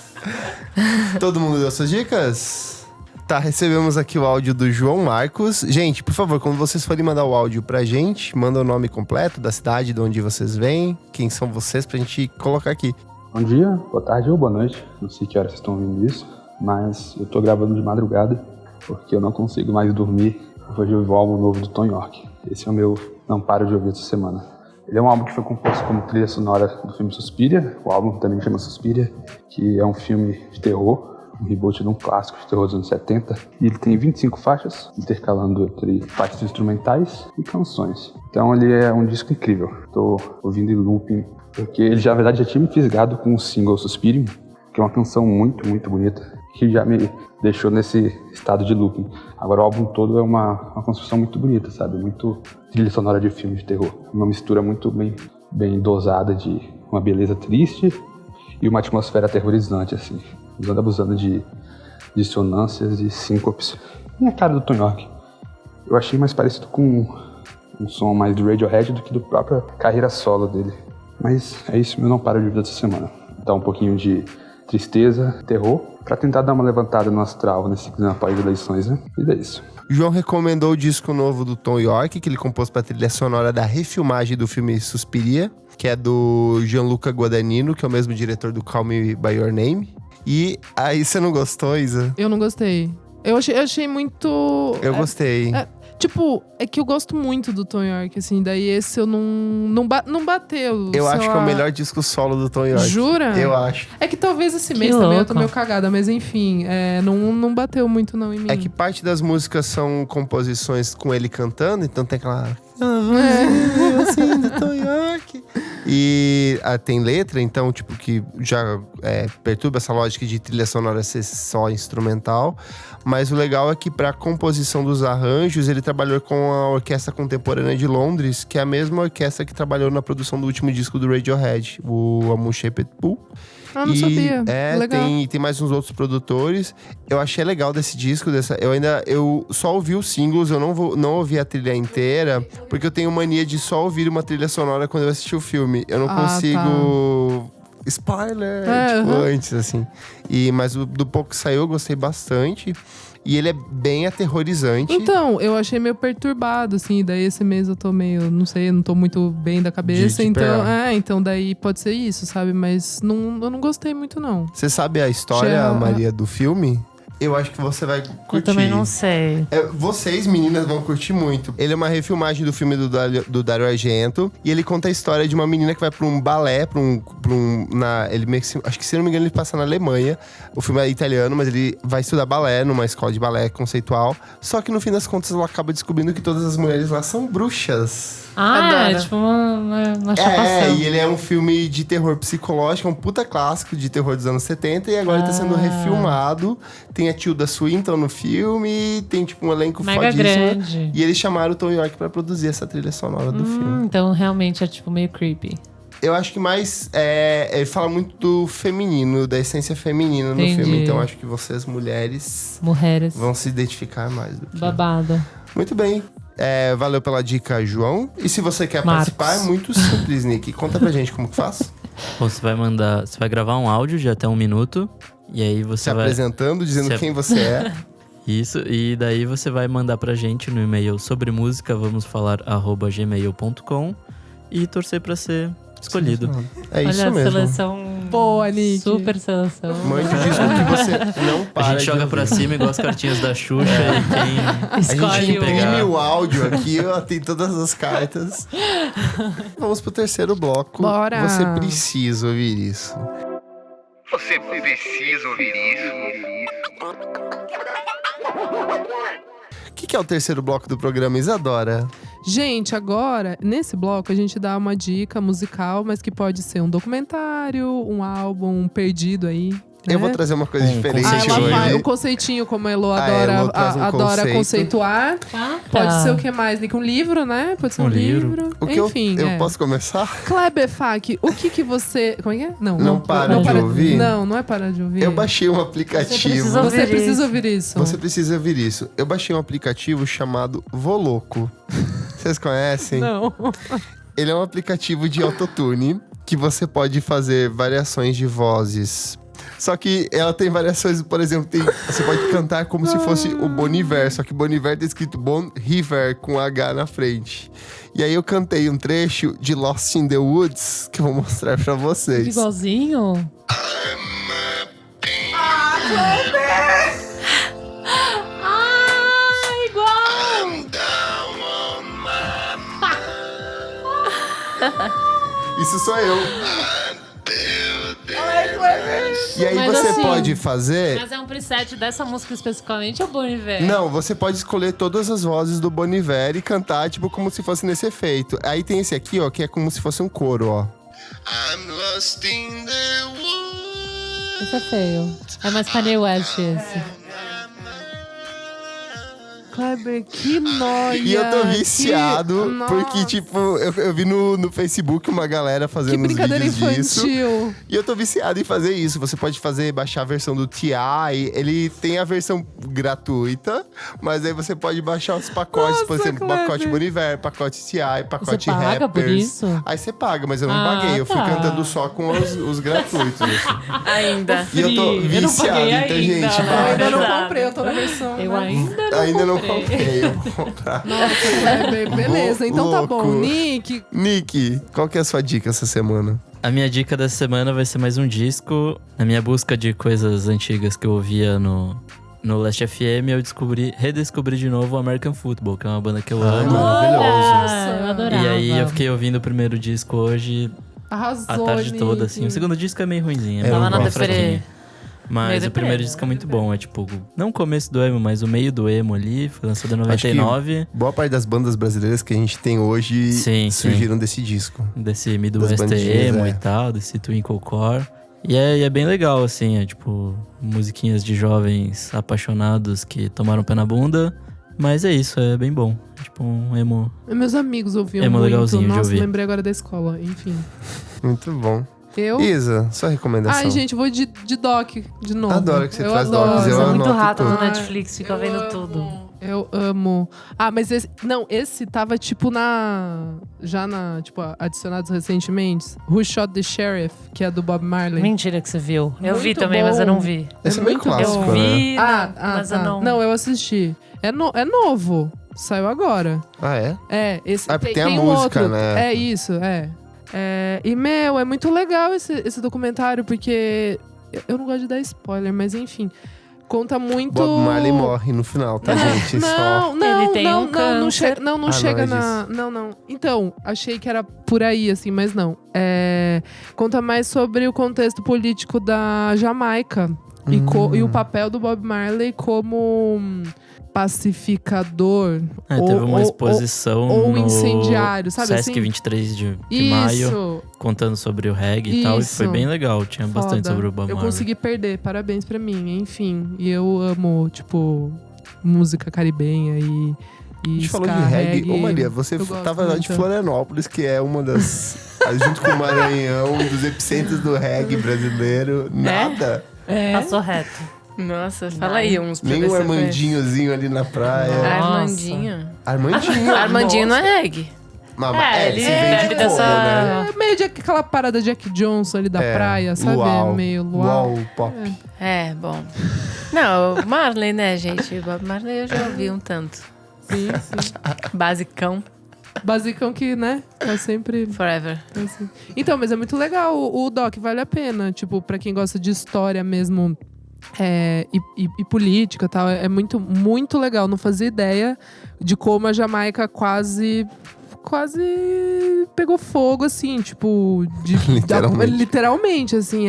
Todo mundo deu suas dicas? Tá, recebemos aqui o áudio do João Marcos. Gente, por favor, quando vocês forem mandar o áudio pra gente, manda o nome completo da cidade, de onde vocês vêm, quem são vocês, pra gente colocar aqui. Bom dia, boa tarde ou boa noite. Não sei que horas vocês estão ouvindo isso, mas eu tô gravando de madrugada porque eu não consigo mais dormir. Hoje eu vi o álbum novo do Tom York. Esse é o meu não paro de ouvir essa semana. Ele é um álbum que foi composto como trilha sonora do filme Suspiria. O álbum também chama Suspiria, que é um filme de terror, um reboot de um clássico de terror dos anos 70. E ele tem 25 faixas, intercalando entre faixas instrumentais e canções. Então ele é um disco incrível. Tô ouvindo em looping, porque ele na verdade já tinha me fisgado com o single Suspirium, que é uma canção muito, muito bonita, que já me deixou nesse estado de looping. Agora o álbum todo é uma construção muito bonita, sabe? Muito trilha sonora de filme de terror. Uma mistura muito bem dosada de uma beleza triste e uma atmosfera aterrorizante, assim. Abusando de dissonâncias e síncopes. E a cara do Tom York. Eu achei mais parecido com um som mais do Radiohead do que da própria carreira solo dele. Mas é isso, meu não para de vida dessa semana. Dá um pouquinho de tristeza, terror, pra tentar dar uma levantada no astral nesse clima pós-eleições, né? E é isso. João recomendou o disco novo do Tom York, que ele compôs pra trilha sonora da refilmagem do filme Suspiria, que é do Gianluca Guadagnino, que é o mesmo diretor do Call Me By Your Name. E aí, você não gostou, Isa? Eu não gostei. Eu achei muito... Eu gostei. Tipo, é que eu gosto muito do Tom York, assim. Daí esse eu não bateu. Eu acho que é o melhor disco solo do Tom York. Jura? Eu acho. É que talvez esse mês louco. também eu tô meio cagada. Mas enfim, não bateu muito não em mim. É que parte das músicas são composições com ele cantando, então tem aquela... assim, do Tom York. E tem letra, então, tipo, que já perturba essa lógica de trilha sonora ser só instrumental. Mas o legal é que pra composição dos arranjos, ele trabalhou com a Orquestra Contemporânea de Londres, que é a mesma orquestra que trabalhou na produção do último disco do Radiohead, o A Moon Shaped Pool. Ah, não sabia. Legal. Tem mais uns outros produtores. Eu achei legal desse disco. Eu só ouvi os singles, eu não ouvi a trilha inteira, porque eu tenho mania de só ouvir uma trilha sonora quando eu assistir o filme. Eu não consigo... Spoiler! Antes, assim. Mas do pouco que saiu, eu gostei bastante. E ele é bem aterrorizante. Então, eu achei meio perturbado, assim. Daí esse mês eu tô meio, não sei, eu não tô muito bem da cabeça. Então daí pode ser isso, sabe? Mas eu não gostei muito, não. Você sabe a história, Maria, do filme? Eu acho que você vai curtir. Eu também não sei. Vocês, meninas, vão curtir muito. Ele é uma refilmagem do filme do Dario Argento. E ele conta a história de uma menina que vai pra um balé, ele meio que, acho que, se não me engano, ele passa na Alemanha. O filme é italiano, mas ele vai estudar balé numa escola de balé conceitual. Só que no fim das contas ela acaba descobrindo que todas as mulheres lá são bruxas. É tipo uma chapação. E ele é um filme de terror psicológico, um puta clássico de terror dos anos 70. E agora ele tá sendo refilmado. Tem a Tilda Swinton no filme, tem tipo um elenco mega fodíssimo. grande. E eles chamaram o Tom York pra produzir essa trilha sonora do filme. Então realmente é tipo meio creepy. Eu acho que mais... ele fala muito do feminino, da essência feminina no Entendi. filme. Então acho que vocês, mulheres, vão se identificar mais do que... Babado. Muito bem. Valeu pela dica, João. E se você quer Marcos. participar, é muito simples, Nick. Conta pra gente como que faz. Bom, você vai gravar um áudio de até 1 minuto. E aí você Se vai... apresentando, dizendo quem você é. Isso, e daí você vai mandar pra gente no e-mail sobre música, vamosfalar@gmail.com e torcer pra ser escolhido. É isso Olha, mesmo. seleção. Boa, Nick. Super seleção. Mande o disco que você não para. A gente joga pra cima igual as cartinhas da Xuxa e quem... A gente Escolhe imprime o áudio aqui, ó, tem todas as cartas. Vamos pro terceiro bloco. Bora! Você precisa ouvir isso. Você precisa ouvir isso. O que é o terceiro bloco do programa, Isadora? Gente, agora, nesse bloco, a gente dá uma dica musical, mas que pode ser um documentário, um álbum perdido aí. Eu vou trazer uma coisa diferente Ela hoje. vai, o conceitinho, como a Elo A adora, Elo traz um adora conceito. conceituar. Pode ser o que mais, Nick? Um livro, né? Pode ser um livro. O que Enfim, eu posso começar? Kleber Fak, o que você... Como é que é? Não para de ouvir? Não é parar de ouvir. Eu baixei um aplicativo. Você precisa ouvir isso. Você precisa ouvir isso. Eu baixei um aplicativo chamado Voloco. Vocês conhecem? Não. Ele é um aplicativo de autotune que você pode fazer variações de vozes. Só que ela tem variações, por exemplo, você pode cantar como se fosse o Bon Iver, só que Bon Iver tá escrito Bon River com H na frente. E aí eu cantei um trecho de Lost in the Woods que eu vou mostrar pra vocês. Igualzinho? Isso sou eu. E aí Mas você assim, pode fazer... Mas é um preset dessa música especificamente ou Bon Iver? Não, você pode escolher todas as vozes do Bon Iver e cantar, tipo, como se fosse nesse efeito. Aí tem esse aqui, ó, que é como se fosse um coro, ó. I'm lost in the woods. Esse é feio. É mais Kanye West esse. Kleber, que nóia. E eu tô viciado, Nossa. porque, tipo, eu vi no Facebook uma galera Que fazendo uns brincadeira vídeos disso. infantil. E eu tô viciado em fazer isso. Você pode baixar a versão do T.I. Ele tem a versão gratuita, mas aí você pode baixar os pacotes, por Nossa, exemplo, Kleber. pacote Boniver, pacote T.I., pacote Você paga Rappers. por isso? Aí você paga, mas eu não Ah, paguei. Eu fui tá. cantando só com os gratuitos. assim. Ainda. E eu tô Eu não viciado, paguei então, ainda, gente, né? Eu ainda não Exato. comprei, eu tô na versão. Eu né? ainda não comprei. Eu vou comprar. Nossa, Kleber, beleza. Então tá bom. Louco. Nick, Nick, qual que é a sua dica essa semana? A minha dica dessa semana vai ser mais um disco. Na minha busca de coisas antigas que eu ouvia no Last FM, eu redescobri de novo o American Football, que é uma banda que eu amo. Olha, eu adorava. E aí eu fiquei ouvindo o primeiro disco hoje arrasou, a tarde Nick. toda, assim. O segundo disco é meio ruimzinho, é Eu meio não na gosto. deprê. fraquinho. Mas Meio o deprê, primeiro né? disco é muito bom, é tipo, não o começo do emo, mas o meio do emo ali, foi lançado em Acho que 99, boa parte das bandas brasileiras que a gente tem hoje Sim, surgiram desse disco. desse Midwest bandinhas, emo é. e tal, desse Twinklecore. E é bem legal, assim, é tipo, musiquinhas de jovens apaixonados que tomaram o pé na bunda. Mas é isso, é bem bom. Tipo um emo. Meus amigos ouviam Emo muito. legalzinho de Nossa, ouvir. lembrei agora da escola. Enfim. Muito bom. Eu... Isa, sua recomendação. Ai, gente, vou de doc de novo. Adoro que você traz adoro. docs, Você eu é muito anoto rato no tudo. Netflix, fica vendo tudo. Eu amo. Ah, mas esse... Não, esse tava, tipo, já tipo, adicionados recentemente. Who Shot the Sheriff, que é do Bob Marley. Mentira que você viu. Eu vi Muito também, bom. mas eu não vi. Esse é meio muito bom. clássico, Eu né? vi, mas eu não... Não, eu assisti. É novo. Saiu agora. Ah, é? É, esse Ah, porque tem a um música, outro. né? É isso, é. E, é muito legal esse documentário, porque eu não gosto de dar spoiler, mas enfim. Conta muito. Bob Marley morre no final, tá, gente? Só. Não, Ele tem não, um não câncer. chega, não Ah, chega não é na. Não. Então, achei que era por aí, assim, mas não. Conta mais sobre o contexto político da Jamaica e o papel do Bob Marley como pacificador. Teve uma exposição ou no incendiário, sabe Sesc assim? 23 de maio, Isso. contando sobre o reggae e tal. E Isso. foi bem legal, tinha bastante Foda. sobre o Bob Eu Marley. consegui perder, parabéns pra mim, enfim. E eu amo, tipo, música caribenha e A gente falou de ska, reggae. Ô, Maria, você Eu gosto tava lá de muito. Florianópolis, que é uma das. junto com o Maranhão, um dos epicentros do reggae brasileiro. Nada. Passou reto. Nossa, fala aí uns pra Nem ver um se eu conheço. Armandinhozinho ali na praia. Nossa. Armandinho. Armandinho. Armandinho não nossa. é reggae. Ele se vende bebe como, dessa... né? É meio de aquela parada Jack Johnson ali da praia, sabe? Luau. Meio luau. Luau pop. É, bom. Não, o Marley, né, gente? O Bob Marley eu já ouvi um tanto. Sim, sim. Basicão. Basicão que, né? Tá sempre Forever. assim. Então, mas é muito legal. O doc vale a pena. Tipo, pra quem gosta de história mesmo e política e tal. É muito, muito legal. Não fazia ideia de como a Jamaica quase pegou fogo, assim, tipo... Literalmente, assim,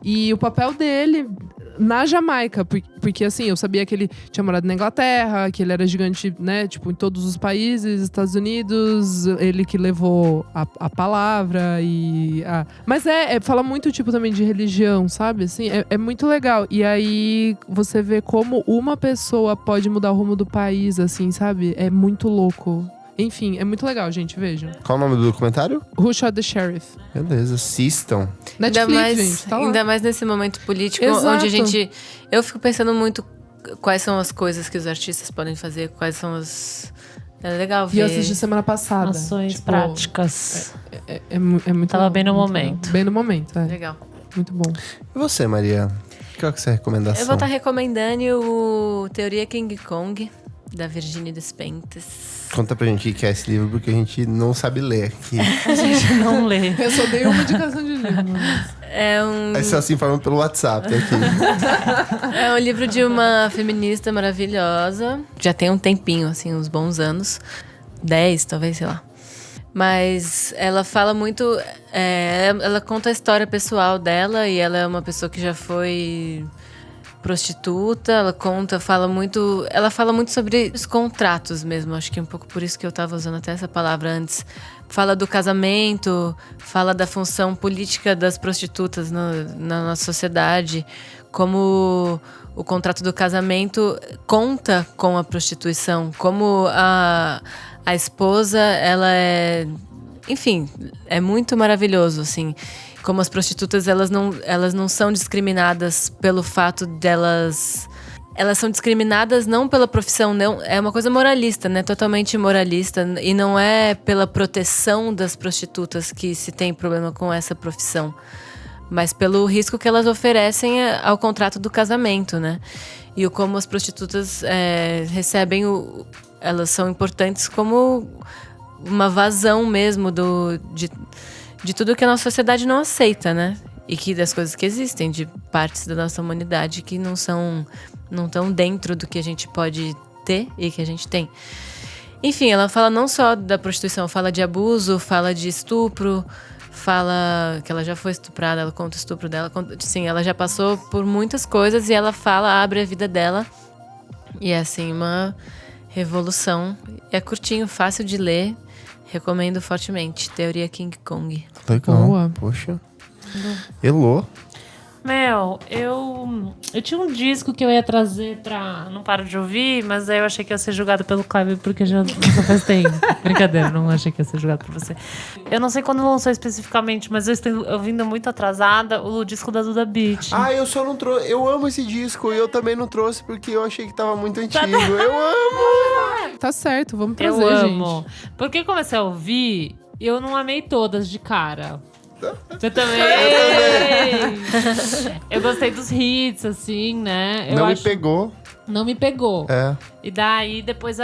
E o papel dele na Jamaica, porque assim, eu sabia que ele tinha morado na Inglaterra, que ele era gigante, né, tipo, em todos os países, Estados Unidos, ele que levou a palavra Mas fala muito, tipo, também de religião, sabe, assim, é muito legal. E aí, você vê como uma pessoa pode mudar o rumo do país, assim, sabe, é muito louco. Enfim, é muito legal, gente, vejam. Qual o nome do documentário? Who Shot the Sheriff? Beleza, assistam. Netflix, gente, tá lá. Ainda mais nesse momento político, Exato. onde a gente... Eu fico pensando muito quais são as coisas que os artistas podem fazer, quais são as... É legal ver. E eu assisti semana passada. Ações Tipo, práticas. É muito Tava bem no muito momento. legal. Bem no momento, Legal. Muito bom. E você, Maria? Qual que é a sua recomendação? Eu vou estar recomendando o Teoria King Kong, da Virginia Despentes. Conta pra gente o que é esse livro, porque a gente não sabe ler aqui. A gente não lê. Eu só dei uma indicação de livro. Mas... É só se informando pelo WhatsApp aqui. É um livro de uma feminista maravilhosa. Já tem um tempinho, assim, uns bons anos. 10, talvez, sei lá. Mas ela fala muito... ela conta a história pessoal dela e ela é uma pessoa que já foi prostituta, ela fala muito sobre os contratos mesmo, acho que um pouco por isso que eu tava usando até essa palavra antes. Fala do casamento, fala da função política das prostitutas na nossa sociedade, como o contrato do casamento conta com a prostituição, como a esposa, ela é... Enfim, é muito maravilhoso, assim. Como as prostitutas, elas não são discriminadas pelo fato delas... Elas são discriminadas não pela profissão, não, é uma coisa moralista, né? Totalmente moralista. E não é pela proteção das prostitutas que se tem problema com essa profissão, mas pelo risco que elas oferecem ao contrato do casamento, né? E como as prostitutas recebem elas são importantes como uma vazão mesmo de tudo que a nossa sociedade não aceita, né? E que das coisas que existem, de partes da nossa humanidade que não estão dentro do que a gente pode ter e que a gente tem. Enfim, ela fala não só da prostituição, fala de abuso, fala de estupro, fala que ela já foi estuprada, ela conta o estupro dela. Sim, ela já passou por muitas coisas e ela abre a vida dela. E é assim, uma revolução. É curtinho, fácil de ler. Recomendo fortemente. Teoria King Kong. Legal. Boa. Poxa. Elô. Meu, eu tinha um disco que eu ia trazer pra Não Paro de Ouvir, mas aí eu achei que ia ser julgado pelo Kleber porque já faz tempo. Brincadeira, não achei que ia ser julgado por você. Eu não sei quando lançou especificamente, mas eu estou ouvindo muito atrasada o disco da Duda Beat. Eu só não trouxe. Eu amo esse disco e eu também não trouxe porque eu achei que tava muito antigo. Eu amo! Tá certo, vamos trazer, eu gente. amo. Porque eu comecei a ouvir, eu não amei todas de cara. Você também? Eu gostei dos hits, assim, né? Me pegou. Não me pegou. É. E daí, depois,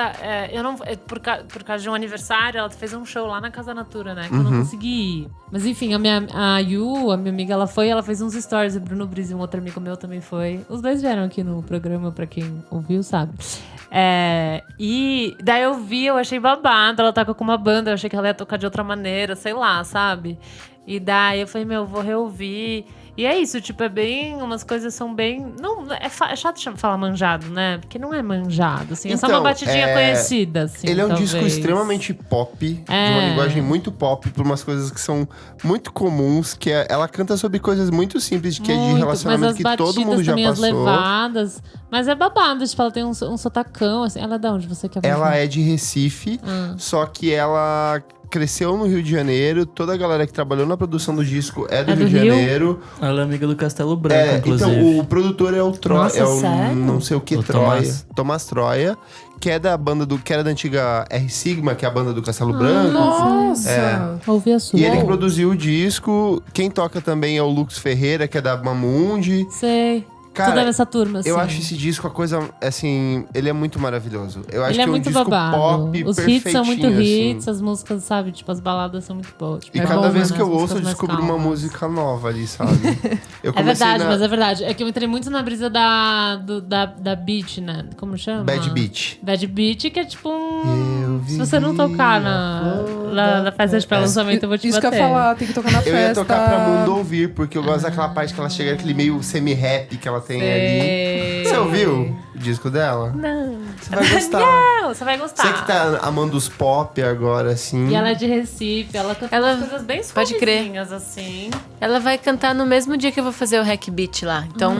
por causa de um aniversário, ela fez um show lá na Casa Natura, né? Que eu não consegui ir. Mas enfim, a Yu, a minha amiga, ela fez uns stories. O Bruno Brisi, um outro amigo meu, também foi. Os dois vieram aqui no programa, pra quem ouviu, sabe? E daí eu achei babado. Ela toca com uma banda, eu achei que ela ia tocar de outra maneira, sei lá, sabe? E daí eu falei, vou reouvir. E é isso, tipo, é bem... Umas coisas são bem... Não, é chato falar manjado, né? Porque não é manjado, assim. É só uma batidinha conhecida, assim, ele é um talvez. disco extremamente pop. De uma linguagem muito pop. Por umas coisas que são muito comuns. Que ela canta sobre coisas muito simples. Que é de relacionamento que todo mundo já passou. As levadas. Mas é babado. Tipo, ela tem um sotacão, assim. Ela é de onde você quer falar? Ela é de Recife. Só que ela... cresceu no Rio de Janeiro, toda a galera que trabalhou na produção do disco é do Rio de Janeiro. Ela é amiga do Castelo Branco, inclusive. Então, o produtor é o Troia. Sério? Não sei o que, O Troia. Tomás Troia, que é da banda que era da antiga R Sigma, que é a banda do Castelo Branco. Nossa! Ouvi a sua. E ele que produziu o disco. Quem toca também é o Lux Ferreira, que é da Mamundi. Sei. Cara, tudo nessa turma, assim. Eu acho esse disco a coisa, assim, ele é muito maravilhoso. Eu acho ele é que é um muito disco babado. pop Os perfeitinho, hits são muito hits, assim. as músicas, sabe? Tipo, as baladas são muito boas. Tipo, E cada vez né? que eu As ouço, músicas eu mais descubro uma calmas. música nova ali, sabe? Eu É verdade, na mas é verdade. É que eu entrei muito na brisa da beat, né? Como chama? Bad Beat. Bad Beat, que é tipo um... Se você não tocar na festa de pré-lançamento, eu vou te Isso bater. que eu ia falar, tem que tocar na Eu festa. ia tocar pra mundo ouvir, porque eu gosto daquela parte que ela chega, aquele meio semi-rap que ela tem ali. Você ouviu o disco dela? Não. Você vai gostar. Não, você vai gostar. Você que tá amando os pop agora, assim. E ela é de Recife, ela canta umas coisas bem pode crer. suavezinhas, assim. Ela vai cantar no mesmo dia que eu vou fazer o Hack Beat lá. Então,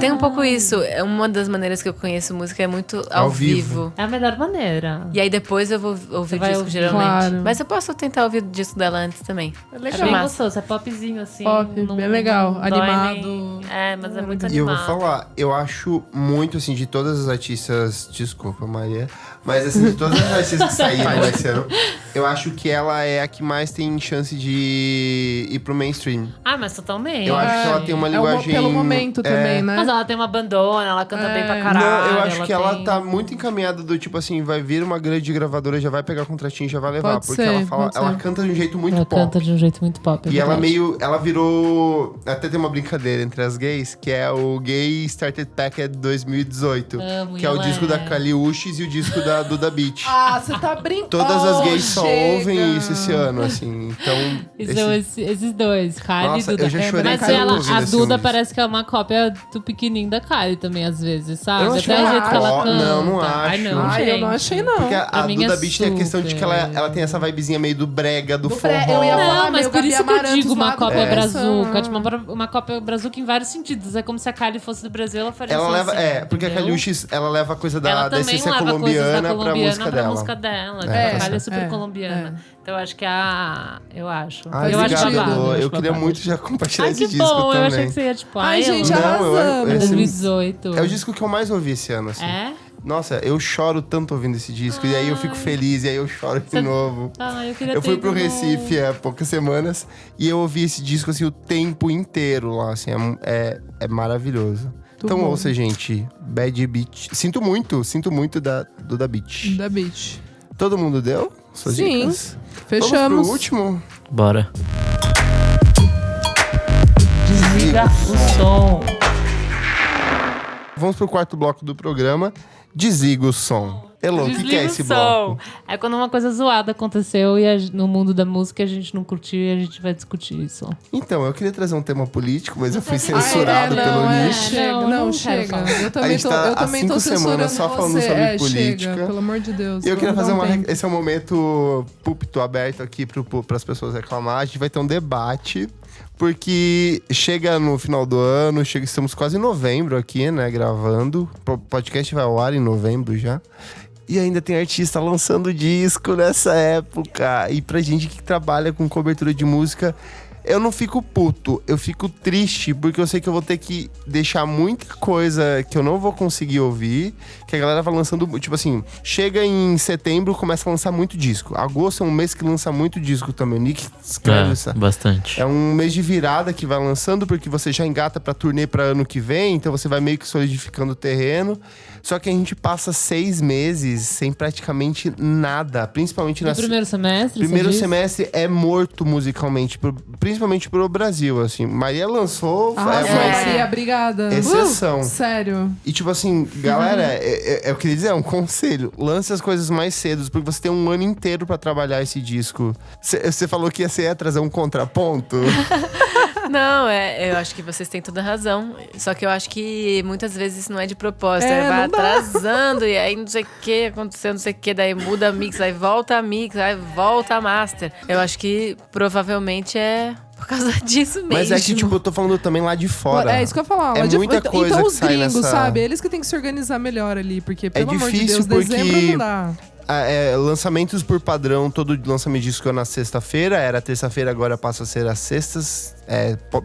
tem um pouco isso. É uma das maneiras que eu conheço música, é muito ao vivo. É a melhor maneira. E aí depois eu vou ouvir o vai disco, ouvir. geralmente. Claro. Mas eu posso tentar ouvir o disco dela antes também. É É legal. bem massa. gostoso, é popzinho, assim. Pop, não- bem legal, não dói animado. mas é muito E eu animado. vou falar, eu acho muito, assim, de todas as artistas... Desculpa, Maria. Mas, assim, de todas as artistas que saíram esse ano, eu acho que ela é a que mais tem chance de ir pro mainstream. Ah, mas totalmente. Eu acho que ela tem uma linguagem... pelo momento também, né? Mas ela tem uma bandona, ela canta bem pra caralho. Não, eu acho que ela tem- tá muito encaminhada do tipo assim, vai vir uma grande gravadora, já vai pegar contratinho, já vai levar. Pode porque ser, ela fala, pode ela ser. canta de um jeito muito Ela pop. canta de um jeito muito pop. é E ela verdade. ela virou, até tem uma brincadeira entre as gays, que é o Gay Started Packed 2018. Amo, que é o ela disco da é. Kali Uchis e o disco da Duda Beat. Ah, você tá brincando. Todas as gays só chega. ouvem isso esse ano, assim. Então. São esses dois, Kylie Nossa, e Duda. eu já chorei Mas caindo ela, ouvindo a esse Duda disco. parece que é uma cópia do pequenininho da Kylie também, às vezes, sabe? Eu Até acho o jeito que que ela não. canta. Não Ai, acho. não, Ai, eu não gente. achei, não. Porque a Pra mim Duda é Beat tem a questão de que ela super. tem essa vibezinha meio do brega, do forró. Eu ia falar, Não, mas meio por Gabi isso que eu Amarantos digo uma lá do cópia coração. brazuca. Tipo, uma cópia brazuca em vários sentidos. É como se a Kylie fosse do Brasil, ela faria Ela isso leva. assim, Porque a entendeu? Kali Uchis, ela leva a coisa da Ela também essência leva coisas da colombiana pra colombiana música pra dela. música dela. Tipo, É, a Kylie é é, super colombiana. Então eu acho que eu acho. Ai, eu acho obrigado, babado. Lô. acho Eu queria babado. muito já compartilhar Ai, esse que disco bom. também. Eu achei que você ia, tipo, Ai, gente, Não, arrasamos. esse- 2018. É o disco que eu mais ouvi esse ano, assim. É? Nossa, eu choro tanto ouvindo esse disco. E aí eu fico feliz, e aí eu choro de novo. Ah, eu queria Eu fui ter pro ido no- Recife há poucas semanas e eu ouvi esse disco assim o tempo inteiro lá, assim, é maravilhoso. Então bom. ouça, gente, Bad Beat. Sinto muito da Duda Beat. Da Beach. Todo mundo deu suas Sim. dicas? Vamos Fechamos. pro último? Bora. Desliga o som. Vamos pro quarto bloco do programa. Desliga o som. Elô, o que é Desliga esse o bloco? som. É quando uma coisa zoada aconteceu e no mundo da música a gente não curtiu e a gente vai discutir isso. Então, eu queria trazer um tema político, mas eu fui censurado pelo nicho. Chega, Não, não, não chega. quero falar. Eu também gente tô, tá eu há também tô 5 semanas censurando só falando você. sobre política. Chega, pelo amor de Deus. E eu queria vamos fazer dar um tempo. esse é o momento púlpito aberto aqui para as pessoas reclamar. A gente vai ter um debate, porque chega no final do ano, estamos quase em novembro aqui, né, gravando. O podcast vai ao ar em novembro já. E ainda tem artista lançando disco nessa época. E pra gente que trabalha com cobertura de música, eu não fico puto, eu fico triste, porque eu sei que eu vou ter que deixar muita coisa que eu não vou conseguir ouvir, que a galera vai lançando, tipo assim, chega em setembro, começa a lançar muito disco. Agosto é um mês que lança muito disco também, o Nick escreve isso. Bastante. É um mês de virada que vai lançando, porque você já engata pra turnê pra ano que vem, então você vai meio que solidificando o terreno. Só que a gente passa 6 meses sem praticamente nada, principalmente No na... primeiro semestre? Primeiro você diz? semestre é morto musicalmente, principalmente pro Brasil, assim. Maria lançou, Ah, mas Maria, obrigada. exceção. Sério. E tipo assim, galera, eu queria dizer, é um conselho. Lance as coisas mais cedo, porque você tem um ano inteiro pra trabalhar esse disco. Você falou que ia trazer um contraponto? Não, eu acho que vocês têm toda a razão. Só que eu acho que muitas vezes isso não é de propósito. É, Vai não dá. atrasando e aí não sei o que aconteceu, não sei o que, daí muda a mix, aí volta a mix, aí volta a master. Eu acho que provavelmente é por causa disso mesmo. Mas é que, tipo, eu tô falando também lá de fora. É isso que eu ia falar. É lá de- muita então, coisa então que os sai gringos, nessa- sabe? Eles que têm que se organizar melhor ali, porque, pelo amor de difícil Deus, dezembro porque- não dá. Lançamentos por padrão, todo lançamento de disco é na sexta-feira, era terça-feira, agora passa a ser às sextas.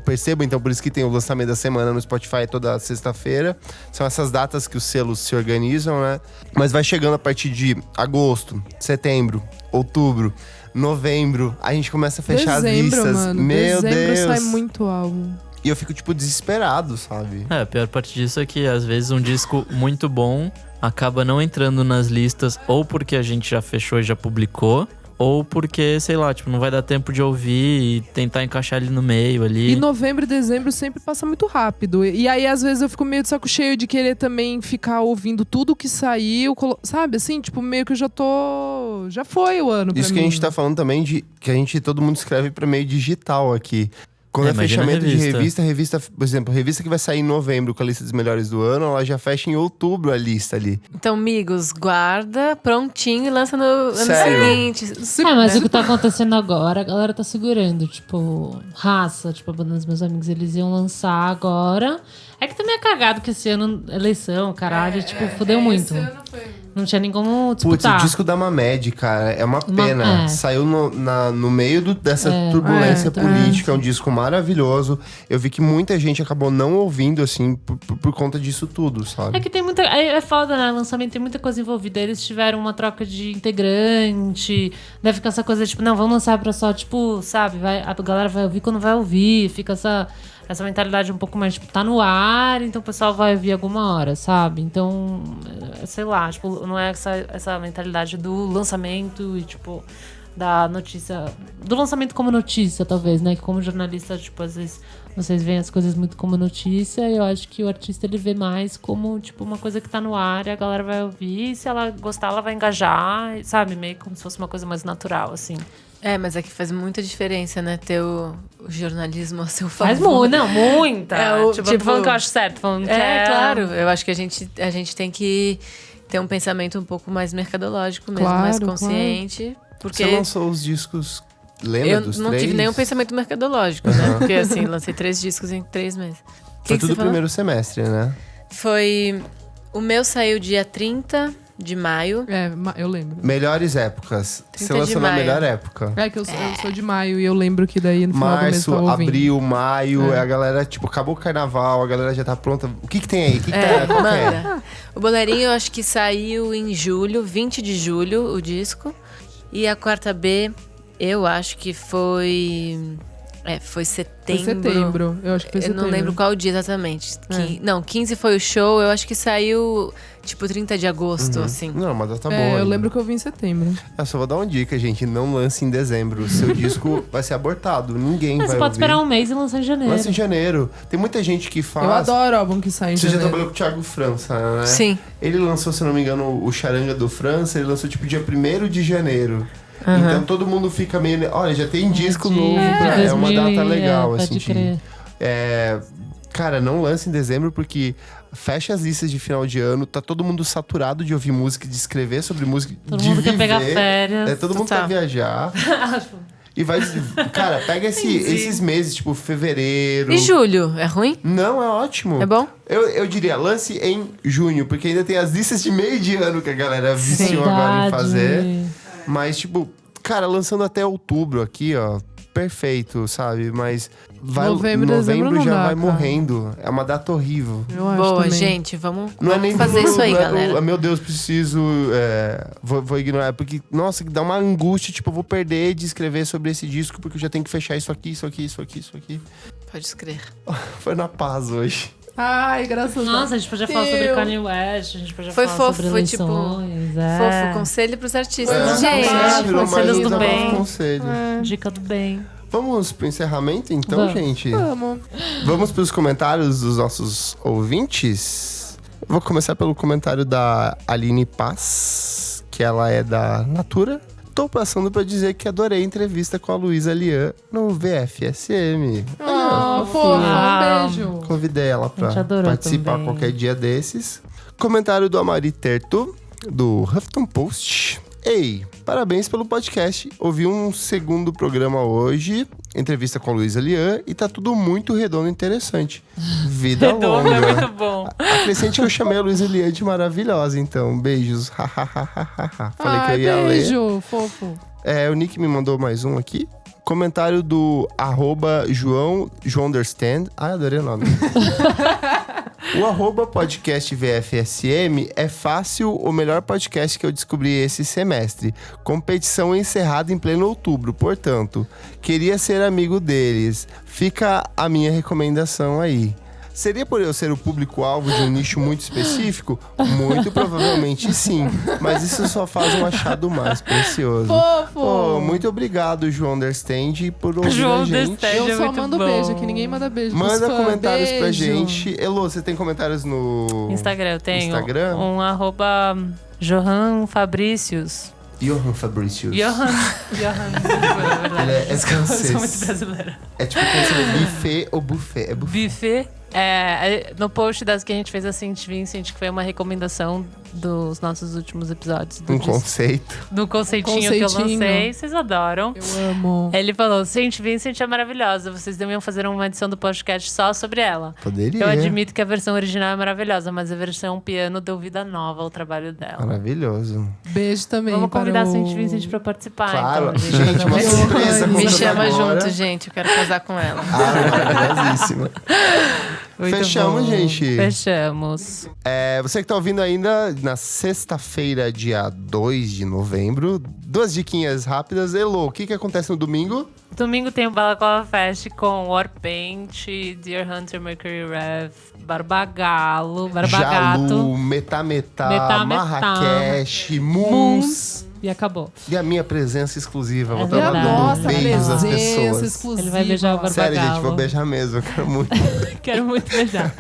Perceba, então, por isso que tem o lançamento da semana no Spotify toda sexta-feira. São essas datas que os selos se organizam, né? Mas vai chegando a partir de agosto, setembro, outubro, novembro, a gente começa a fechar as Dezembro, listas. mano. Meu Dezembro Deus! sai muito álbum. E eu fico, tipo, desesperado, sabe? A pior parte disso é que às vezes um disco muito bom acaba não entrando nas listas, ou porque a gente já fechou e já publicou, ou porque, sei lá, tipo, não vai dar tempo de ouvir e tentar encaixar ele no meio ali. E novembro e dezembro sempre passa muito rápido. E aí, às vezes, eu fico meio de saco cheio de querer também ficar ouvindo tudo que saiu, sabe? Assim, tipo, meio que eu já tô... Já foi o ano pra Isso mim. que a gente tá falando também de que todo mundo escreve pra meio digital aqui. Quando é imagina a fechamento de revista, por exemplo, revista que vai sair em novembro com a lista dos melhores do ano, ela já fecha em outubro a lista ali. Então, amigos, guarda prontinho e lança no ano Sério? seguinte. Mas o que tá acontecendo agora, a galera tá segurando. Tipo, Raça, tipo, a banda dos meus amigos, eles iam lançar agora. É que também é cagado que esse ano, eleição, caralho, tipo, fudeu muito. Não tinha nem como Putz, disputar. o disco da Mamed, cara, é uma pena. é. Saiu no meio dessa turbulência política, é um disco maravilhoso. Eu vi que muita gente acabou não ouvindo, assim, por conta disso tudo, sabe? É que tem muita... É foda, né? Lançamento tem muita coisa envolvida. Eles tiveram uma troca de integrante. Deve ficar essa coisa, tipo, não, vamos lançar pra só, tipo, sabe? A galera vai ouvir quando vai ouvir. Fica essa mentalidade um pouco mais, tipo, tá no ar, então o pessoal vai ouvir alguma hora, sabe? Então, sei lá, tipo, não é essa mentalidade do lançamento e, tipo... da notícia, do lançamento como notícia, talvez, né? Que como jornalista, tipo, às vezes vocês veem as coisas muito como notícia, e eu acho que o artista ele vê mais como, tipo, uma coisa que tá no ar e a galera vai ouvir, e se ela gostar, ela vai engajar, sabe? Meio como se fosse uma coisa mais natural, assim. Mas é que faz muita diferença, né? Ter o jornalismo a seu favor. Faz muito, não, muita. Tipo, Tipo, falando que eu acho certo, falando que claro. Eu acho que a gente tem que ter um pensamento um pouco mais mercadológico mesmo, Claro, mais consciente. Porque Você lançou os discos, lembra eu dos não 3? tive nenhum pensamento mercadológico, né? Porque assim, lancei 3 discos em 3 meses. Foi que tudo você falou? primeiro semestre, né? Foi... O meu saiu dia 30 de maio. Eu lembro. Melhores épocas. 30 Você lançou de na maio. melhor época. É que eu sou de maio e eu lembro que daí no final do mês eu Março, tava ouvindo. abril, maio, É. a galera, tipo, acabou o carnaval, a galera já tá pronta. O que tem aí? O que tá? Qual que é? Manda. O Boleirinho eu acho que saiu em julho, 20 de julho, o disco. E a quarta B, eu acho que foi... foi setembro. Foi setembro. Eu acho que foi Eu setembro. não lembro qual dia exatamente. Não, 15 foi o show, eu acho que saiu, tipo, 30 de agosto, assim. Não, mas tá boa. eu ainda. lembro que eu vi em setembro. Eu só vou dar uma dica, gente. Não lance em dezembro. Seu disco vai ser abortado. Ninguém vai Você pode ouvir. esperar um mês e lançar em janeiro. Lança em janeiro. Tem muita gente que faz... Eu adoro álbum que sai em Você já janeiro. trabalhou com o Thiago França, né? Sim. Ele lançou, se não me engano, o Charanga do França. Ele lançou, tipo, dia 1º de janeiro. Então todo mundo fica meio... Olha, já tem disco novo. É uma data legal, assim. Pode crer. Cara, não lance em dezembro porque fecha as listas de final de ano, tá todo mundo saturado de ouvir música, de escrever sobre música, Todo de mundo viver. quer pegar férias. Todo mundo Total. quer viajar. E vai... Cara, pega esses meses, tipo, fevereiro... E julho, é ruim? Não, é ótimo. É bom? Eu diria, lance em junho, porque ainda tem as listas de meio de ano que a galera viciou agora em fazer. Mas, tipo, cara, lançando até outubro aqui, ó, perfeito, sabe? Mas Novembro, dezembro não já dá, vai cara. morrendo. É uma data horrível. Eu acho Boa, também. gente, vamos Não é nem fazer isso aí, não é galera. meu Deus, preciso. Vou ignorar. Porque, nossa, dá uma angústia, tipo, eu vou perder de escrever sobre esse disco, porque eu já tenho que fechar isso aqui, isso aqui, isso aqui, isso aqui. Pode escrever. Foi na paz hoje. Ai, graças a Deus. Nossa, a gente podia falar sobre Kanye West, a gente podia Foi falar fofo, sobre foi tipo, eleições, Fofo, conselho pros artistas. É. Gente, virou mais conselhos um do desabafo bem. conselho. Dica do bem. Vamos pro encerramento, então, Vamos. gente? Vamos. Vamos pros comentários dos nossos ouvintes. Eu vou começar pelo comentário da Aline Paz, que ela é da Natura. Tô passando pra dizer que adorei a entrevista com a Luísa Lian no VFSM. Oh, porra, um beijo. Convidei ela A pra gente adorou participar também. qualquer dia desses. Comentário do Amari Terto, do Huffington Post. Ei, parabéns pelo podcast. Ouvi um segundo programa hoje, entrevista com a Luísa Lian, e tá tudo muito redondo e interessante. Vida Redondo longa. é muito bom. Acrescente que eu chamei a Luísa Lian de maravilhosa, então. Beijos. Falei que eu ia ler. Beijo, fofo. O Nick me mandou mais um aqui. Comentário do @João Understand. Ai, adorei o nome. O @podcast VFSM é fácil o melhor podcast que eu descobri esse semestre. Competição encerrada em pleno outubro, portanto, queria ser amigo deles. Fica a minha recomendação aí. Seria por eu ser o público-alvo de um nicho muito específico? Muito provavelmente sim, mas isso só faz um achado mais precioso. Fofo. Oh, muito obrigado, João Understand, por ouvir João a gente. Understand. Eu é só muito mando bom. beijo, que ninguém manda beijo pros Manda fãs. comentários pra Beijo. gente. Elô, você tem comentários no Instagram, eu tenho Instagram? um @Johan Fabricius. Johan Fabricius. Johan. Ele é Eu sou muito francês. brasileira. É tipo como se fosse buffet ou buffet. É buffet. Buffet. No post das que a gente fez a Saint Vincent, que foi uma recomendação dos nossos últimos episódios. Do Conceito. do conceitinho que eu Conceitinho. lancei. Vocês adoram. Eu amo. Ele falou, Saint Vincent é maravilhosa. Vocês deviam fazer uma edição do podcast só sobre ela. Poderia. Eu admito que a versão original é maravilhosa, mas a versão piano deu vida nova ao trabalho dela. Maravilhoso. Beijo também. Vamos convidar a para o... Saint Vincent pra participar. Claro. Então, Gente, uma surpresa. Me contando chama agora. junto, gente. Eu quero casar com ela. Maravilhosíssima. Muito Fechamos, bom. gente. Fechamos. Você que tá ouvindo ainda, na sexta-feira, dia 2 de novembro, 2 diquinhas rápidas. Elô, o que acontece no domingo? Domingo tem o Balaclava Fest com Warpaint, Deer Hunter, Mercury Rev, Barbagato, Barbagato. Jalu, Metá, Metá, Marrakech, Moons. E acabou. E a minha presença exclusiva. Vou É estar E a verdade. dando nossa beijos às presença pessoas. exclusiva. Ele vai beijar o Barbagato. Sério, gente, vou beijar mesmo. Eu quero muito. Quero muito beijar.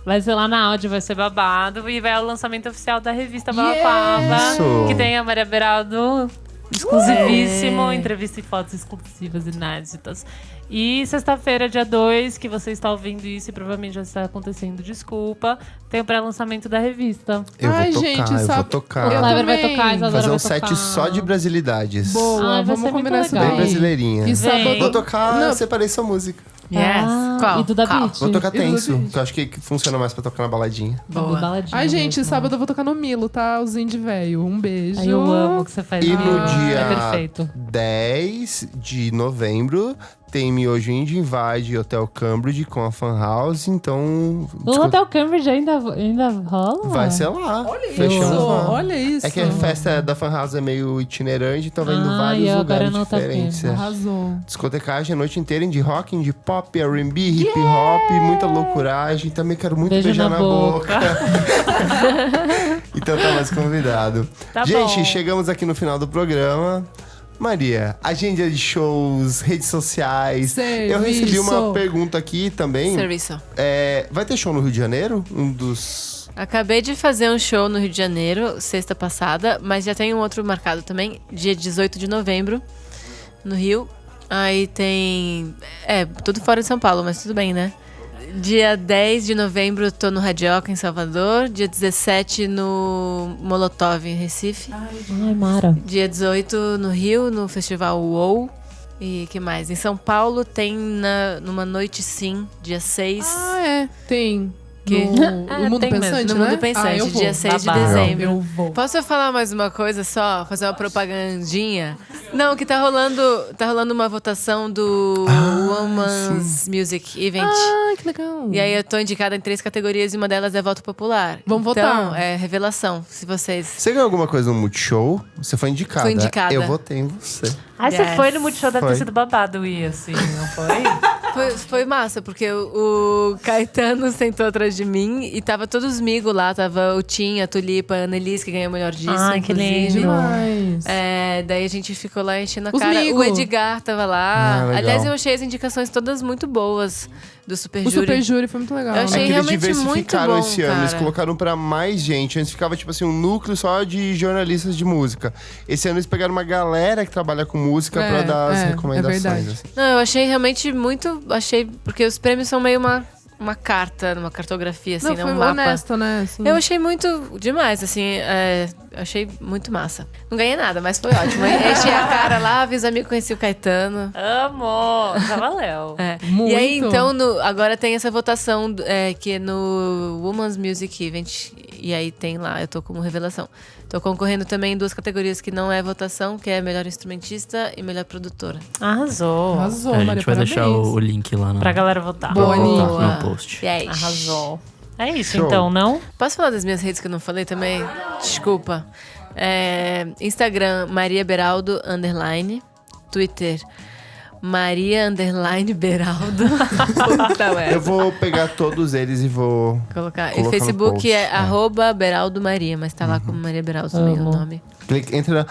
Vai ser lá na áudio, vai ser babado. E vai ao lançamento oficial da revista Balaclava. Isso. Que tem a Maria Beraldo, exclusivíssimo. Entrevista e fotos exclusivas, inéditas. E sexta-feira, dia 2, que você está ouvindo isso e provavelmente já está acontecendo, desculpa. Tem o pré-lançamento da revista. Eu Ai, vou tocar, gente, eu vou sabe- O tocar. Eu Clever vai também. tocar, a Isadora Fazer um vai tocar. set só de brasilidades. Boa, Ai, vai vamos ser muito combinar isso legal. Bem daí. brasileirinha. E sábado... Vou tocar, Não. eu separei sua música. Yes. Ah, Qual? e do Da Qual? Beat. Vou tocar E do tenso, Beat. que eu acho que funciona mais pra tocar na baladinha. Boa. Baladinha Ai, gente, mesmo. sábado eu vou tocar no Milo, tá? O Zinho de Velho. Um beijo. Ai, eu amo que você faz. E no Ah, dia É perfeito. 10 de novembro tem Miojo Indie Invade Hotel Cambridge com a Fan House, então O Hotel Cambridge ainda rola? vai ser lá. Olha Fechamos isso, lá. olha isso. É que a festa da Fan House é meio itinerante, então vai indo Ah, vários e agora lugares não tá diferentes. vendo. é. Arrasou. Discotecagem a noite inteira, de rock, de pop, R&B, hip hop, muita loucuragem. Também quero muito Beijo beijar na na boca. boca. Então tá mais convidado. Tá Gente, bom. chegamos aqui no final do programa. Maria, agenda de shows, redes sociais. Eu recebi uma Serviço. pergunta aqui também. Serviço. Vai ter show no Rio de Janeiro? Um dos... Acabei de fazer um show no Rio de Janeiro, sexta passada, mas já tem um outro marcado também, dia 18 de novembro, no Rio. Aí tem... tudo fora de São Paulo, mas tudo bem, né? Dia 10 de novembro eu tô no Radioca, em Salvador. Dia 17 no Molotov, em Recife. Ai, Mara. Dia 18 no Rio, no Festival UOL. E que mais? Em São Paulo tem numa noite sim, dia 6. Ah, é. Tem. Que? No Mundo tem mesmo. Pensante, No né? Mundo Pensante, eu vou. dia 6 de Babado. dezembro. Eu vou. Posso eu falar mais uma coisa só? Fazer uma propagandinha? Não, que tá rolando uma votação do Women's Music Event. Ah, que legal. E aí eu tô indicada em 3 categorias e uma delas é voto popular. Vamos então, votar. é revelação, se vocês... Você ganhou alguma coisa no Multishow? Você foi indicada. Fui indicada. Eu votei em você. Ai, você Yes. foi no Multishow, deve Foi. ter sido babado ir, assim, não foi? Foi massa, porque o Caetano sentou atrás de mim e tava todos os migos lá. Tava o Tim, a Tulipa, a Annelise, que ganhou o melhor disco, Ai, que inclusive. lindo. Demais. Daí a gente ficou lá enchendo a Os cara. migo. O Edgar tava lá. Ah, legal. Aliás, eu achei as indicações todas muito boas do Super O Júri. Super Júri foi muito legal. Eu achei É que eles realmente diversificaram muito bom, esse ano, eles cara. colocaram pra mais gente. Antes ficava, tipo assim, um núcleo só de jornalistas de música. Esse ano eles pegaram uma galera que trabalha com música pra dar as recomendações. verdade. assim. Não, eu achei realmente muito... Porque os prêmios são meio uma carta, uma cartografia, assim, Não, né? foi Um mapa. honesto, né? Assim. Eu achei muito demais, assim, achei muito massa. Não ganhei nada, mas foi ótimo. Enchi a cara lá, vi os amigos, conheci o Caetano. Amo! Já valeu. Muito. E aí, então, agora tem essa votação que é no Women's Music Event. E aí tem lá, eu tô como revelação. Tô concorrendo também em 2 categorias que não é votação, que é melhor instrumentista e melhor produtora. Arrasou. Arrasou, a Maria, gente vai deixar parabéns. o link lá Pra galera votar. Boa, no post. Yes. Arrasou. É isso, Show. então, não? Posso falar das minhas redes que eu não falei também? Desculpa. Instagram, Maria Beraldo, _. Twitter, Maria _Beraldo. Puta merda. Eu vou pegar todos eles e vou... Colocar. E Colocar no Facebook post, é é. @Beraldo Maria, mas tá lá como Maria Beraldo também Amo. o nome. Entra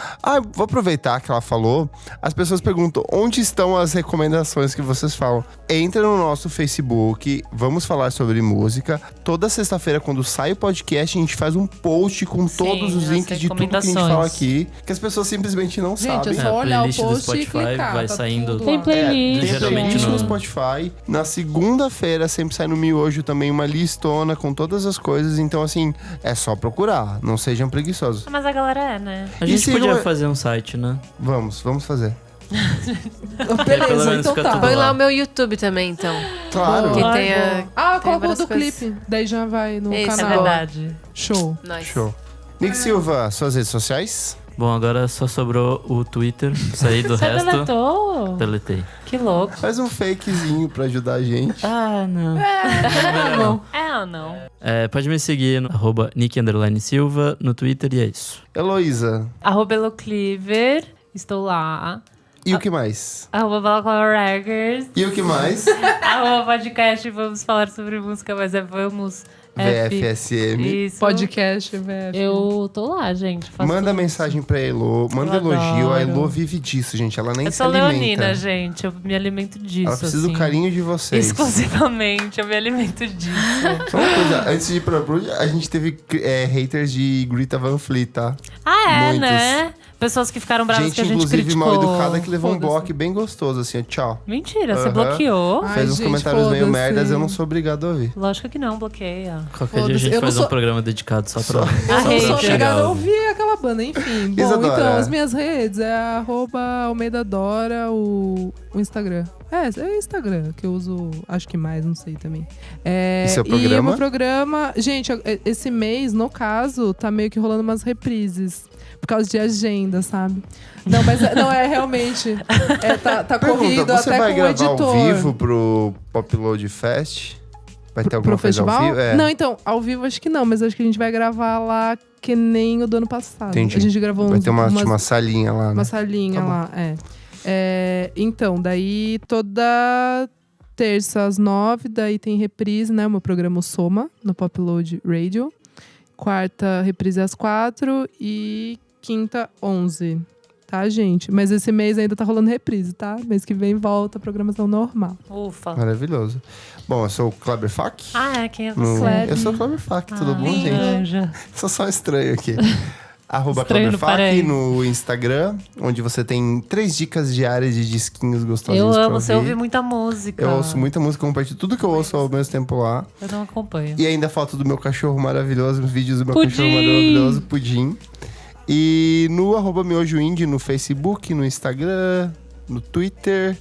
vou aproveitar que ela falou. As pessoas perguntam onde estão as recomendações que vocês falam. Entra no nosso Facebook, vamos falar sobre música. Toda sexta-feira, quando sai o podcast, a gente faz um post com Sim, todos os as links de tudo que a gente recomendações. fala aqui, que as pessoas simplesmente não Gente, sabem. é só olhar o playlist do post e Spotify clicar. vai tá saindo. tudo Tem lá. playlist. Tem Geralmente playlist no no- Spotify. Na segunda-feira sempre sai no Miojo também uma listona com todas as coisas. Então, assim, é só procurar. Não sejam preguiçosos. Mas a galera é, né? A gente sigam- podia fazer um site, né? Vamos fazer. pelo Beleza, menos então fica tá. tudo Põe lá lá. o meu YouTube também, então. Claro. Que Ai, tem a... Ah, Tem coloca o várias do coisas. clipe. Daí já vai no Isso, É canal. verdade. Show. Nós. Show. Nick Silva, suas redes sociais? Bom, agora só sobrou o Twitter. Saí do Você resto. deletou? Deletei. Que louco. Faz um fakezinho pra ajudar a gente. Ah, não. É ou não? Pode me seguir no @Nick_Silva no Twitter e é isso. Heloísa, @Elocliver. Estou lá. E o que mais? @Balaclava Records. E o que mais? @podcast, vamos falar sobre música, mas vamos. VFSM. Isso. Podcast, velho. Eu tô lá, gente. faço Manda isso. mensagem pra Elo, manda Eu elogio. A adoro. Elo vive disso, gente. Ela nem Eu se sou alimenta. leonina, gente. Eu me alimento disso. Ela precisa assim. do carinho de vocês. Exclusivamente, eu me alimento disso. Só uma coisa, antes de ir pra Brood, a gente teve haters de Greta Van Fleet, tá? Ah, Muitos. né? Pessoas que ficaram bravas Gente, que a gente inclusive, criticou. mal educada que levou um Foda-se. bloco bem gostoso, assim, ó, tchau. Mentira, você Aham. bloqueou? Ai, Fez uns gente, comentários meio foda-se. merdas, eu não sou obrigado a ouvir. Lógico que não, bloqueia. Qualquer dia a Foda-se, gente eu não faz um sou- programa dedicado só pra. Eu não sou hater. obrigada a ouvir aquela banda, enfim. Bom, Isadora. então, as minhas redes é @AlmeidaDora, o Instagram. É o Instagram, que eu uso, acho que mais, não sei também. E seu E o programa? meu programa... Gente, esse mês, no caso, tá meio que rolando umas reprises. Por causa de agenda, sabe? Não, mas não é realmente. Tá corrido Pergunta, você até vai com o gravar editor. ao vivo pro Popload Fest? Vai ter alguma Pro coisa festival? ao vivo? É. Não, então, ao vivo acho que não, mas acho que a gente vai gravar lá que nem o do ano passado. Entendi. A gente gravou Vai ter uma umas salinha lá, né? uma salinha Tá bom. lá, então, daí toda terça às 9, daí tem reprise, né? O meu programa o Soma, no Popload Radio. Quarta, reprise às 4 e quinta, 11. Tá, gente? Mas esse mês ainda tá rolando reprise, tá? Mês que vem volta a programação normal. Ufa. Maravilhoso. Bom, eu sou o Kleber Fak. Ah, é? Quem é No- você? Eu sou o Kleber Fak, tudo bom, lindo. gente? Anja. Sou só estranho aqui. Estranho Kleber no Fak Paraíba. no Instagram, onde você tem 3 dicas diárias de disquinhos gostosos Eu pra amo, você ouvir. ouve muita música. Eu ouço muita música, compartilho tudo que eu ouço ao mesmo tempo lá. Eu não acompanho. E ainda falta do meu cachorro maravilhoso, vídeos do meu Pudim! cachorro maravilhoso, Pudim. E no @miojoindie, no Facebook, no Instagram, no Twitter.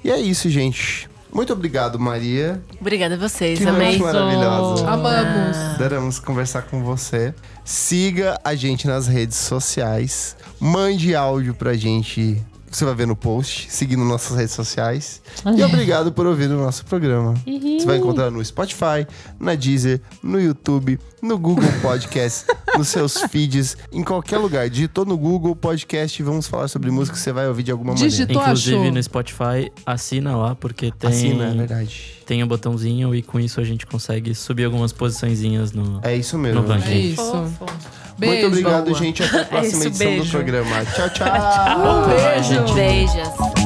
E é isso, gente. Muito obrigado, Maria. Obrigada a vocês, Que amei. noite maravilhosa. Amamos. Adoramos conversar com você. Siga a gente nas redes sociais. Mande áudio pra gente. Você vai ver no post, seguindo nossas redes sociais. E obrigado por ouvir o nosso programa. Você vai encontrar no Spotify, na Deezer, no YouTube, no Google Podcast, nos seus feeds, em qualquer lugar. Digitou no Google Podcast e vamos falar sobre música, você vai ouvir de alguma Digitou. maneira. Inclusive achou? no Spotify, assina lá, porque tem. Assina, é verdade. Tem um botãozinho e com isso a gente consegue subir algumas posiçõezinhas no. É isso mesmo. No ranking. É isso. Fofo. Beijo. Muito obrigado, Boa. gente. Até a próxima isso, edição do beijo. programa. Tchau, tchau. Beijo. Beijos.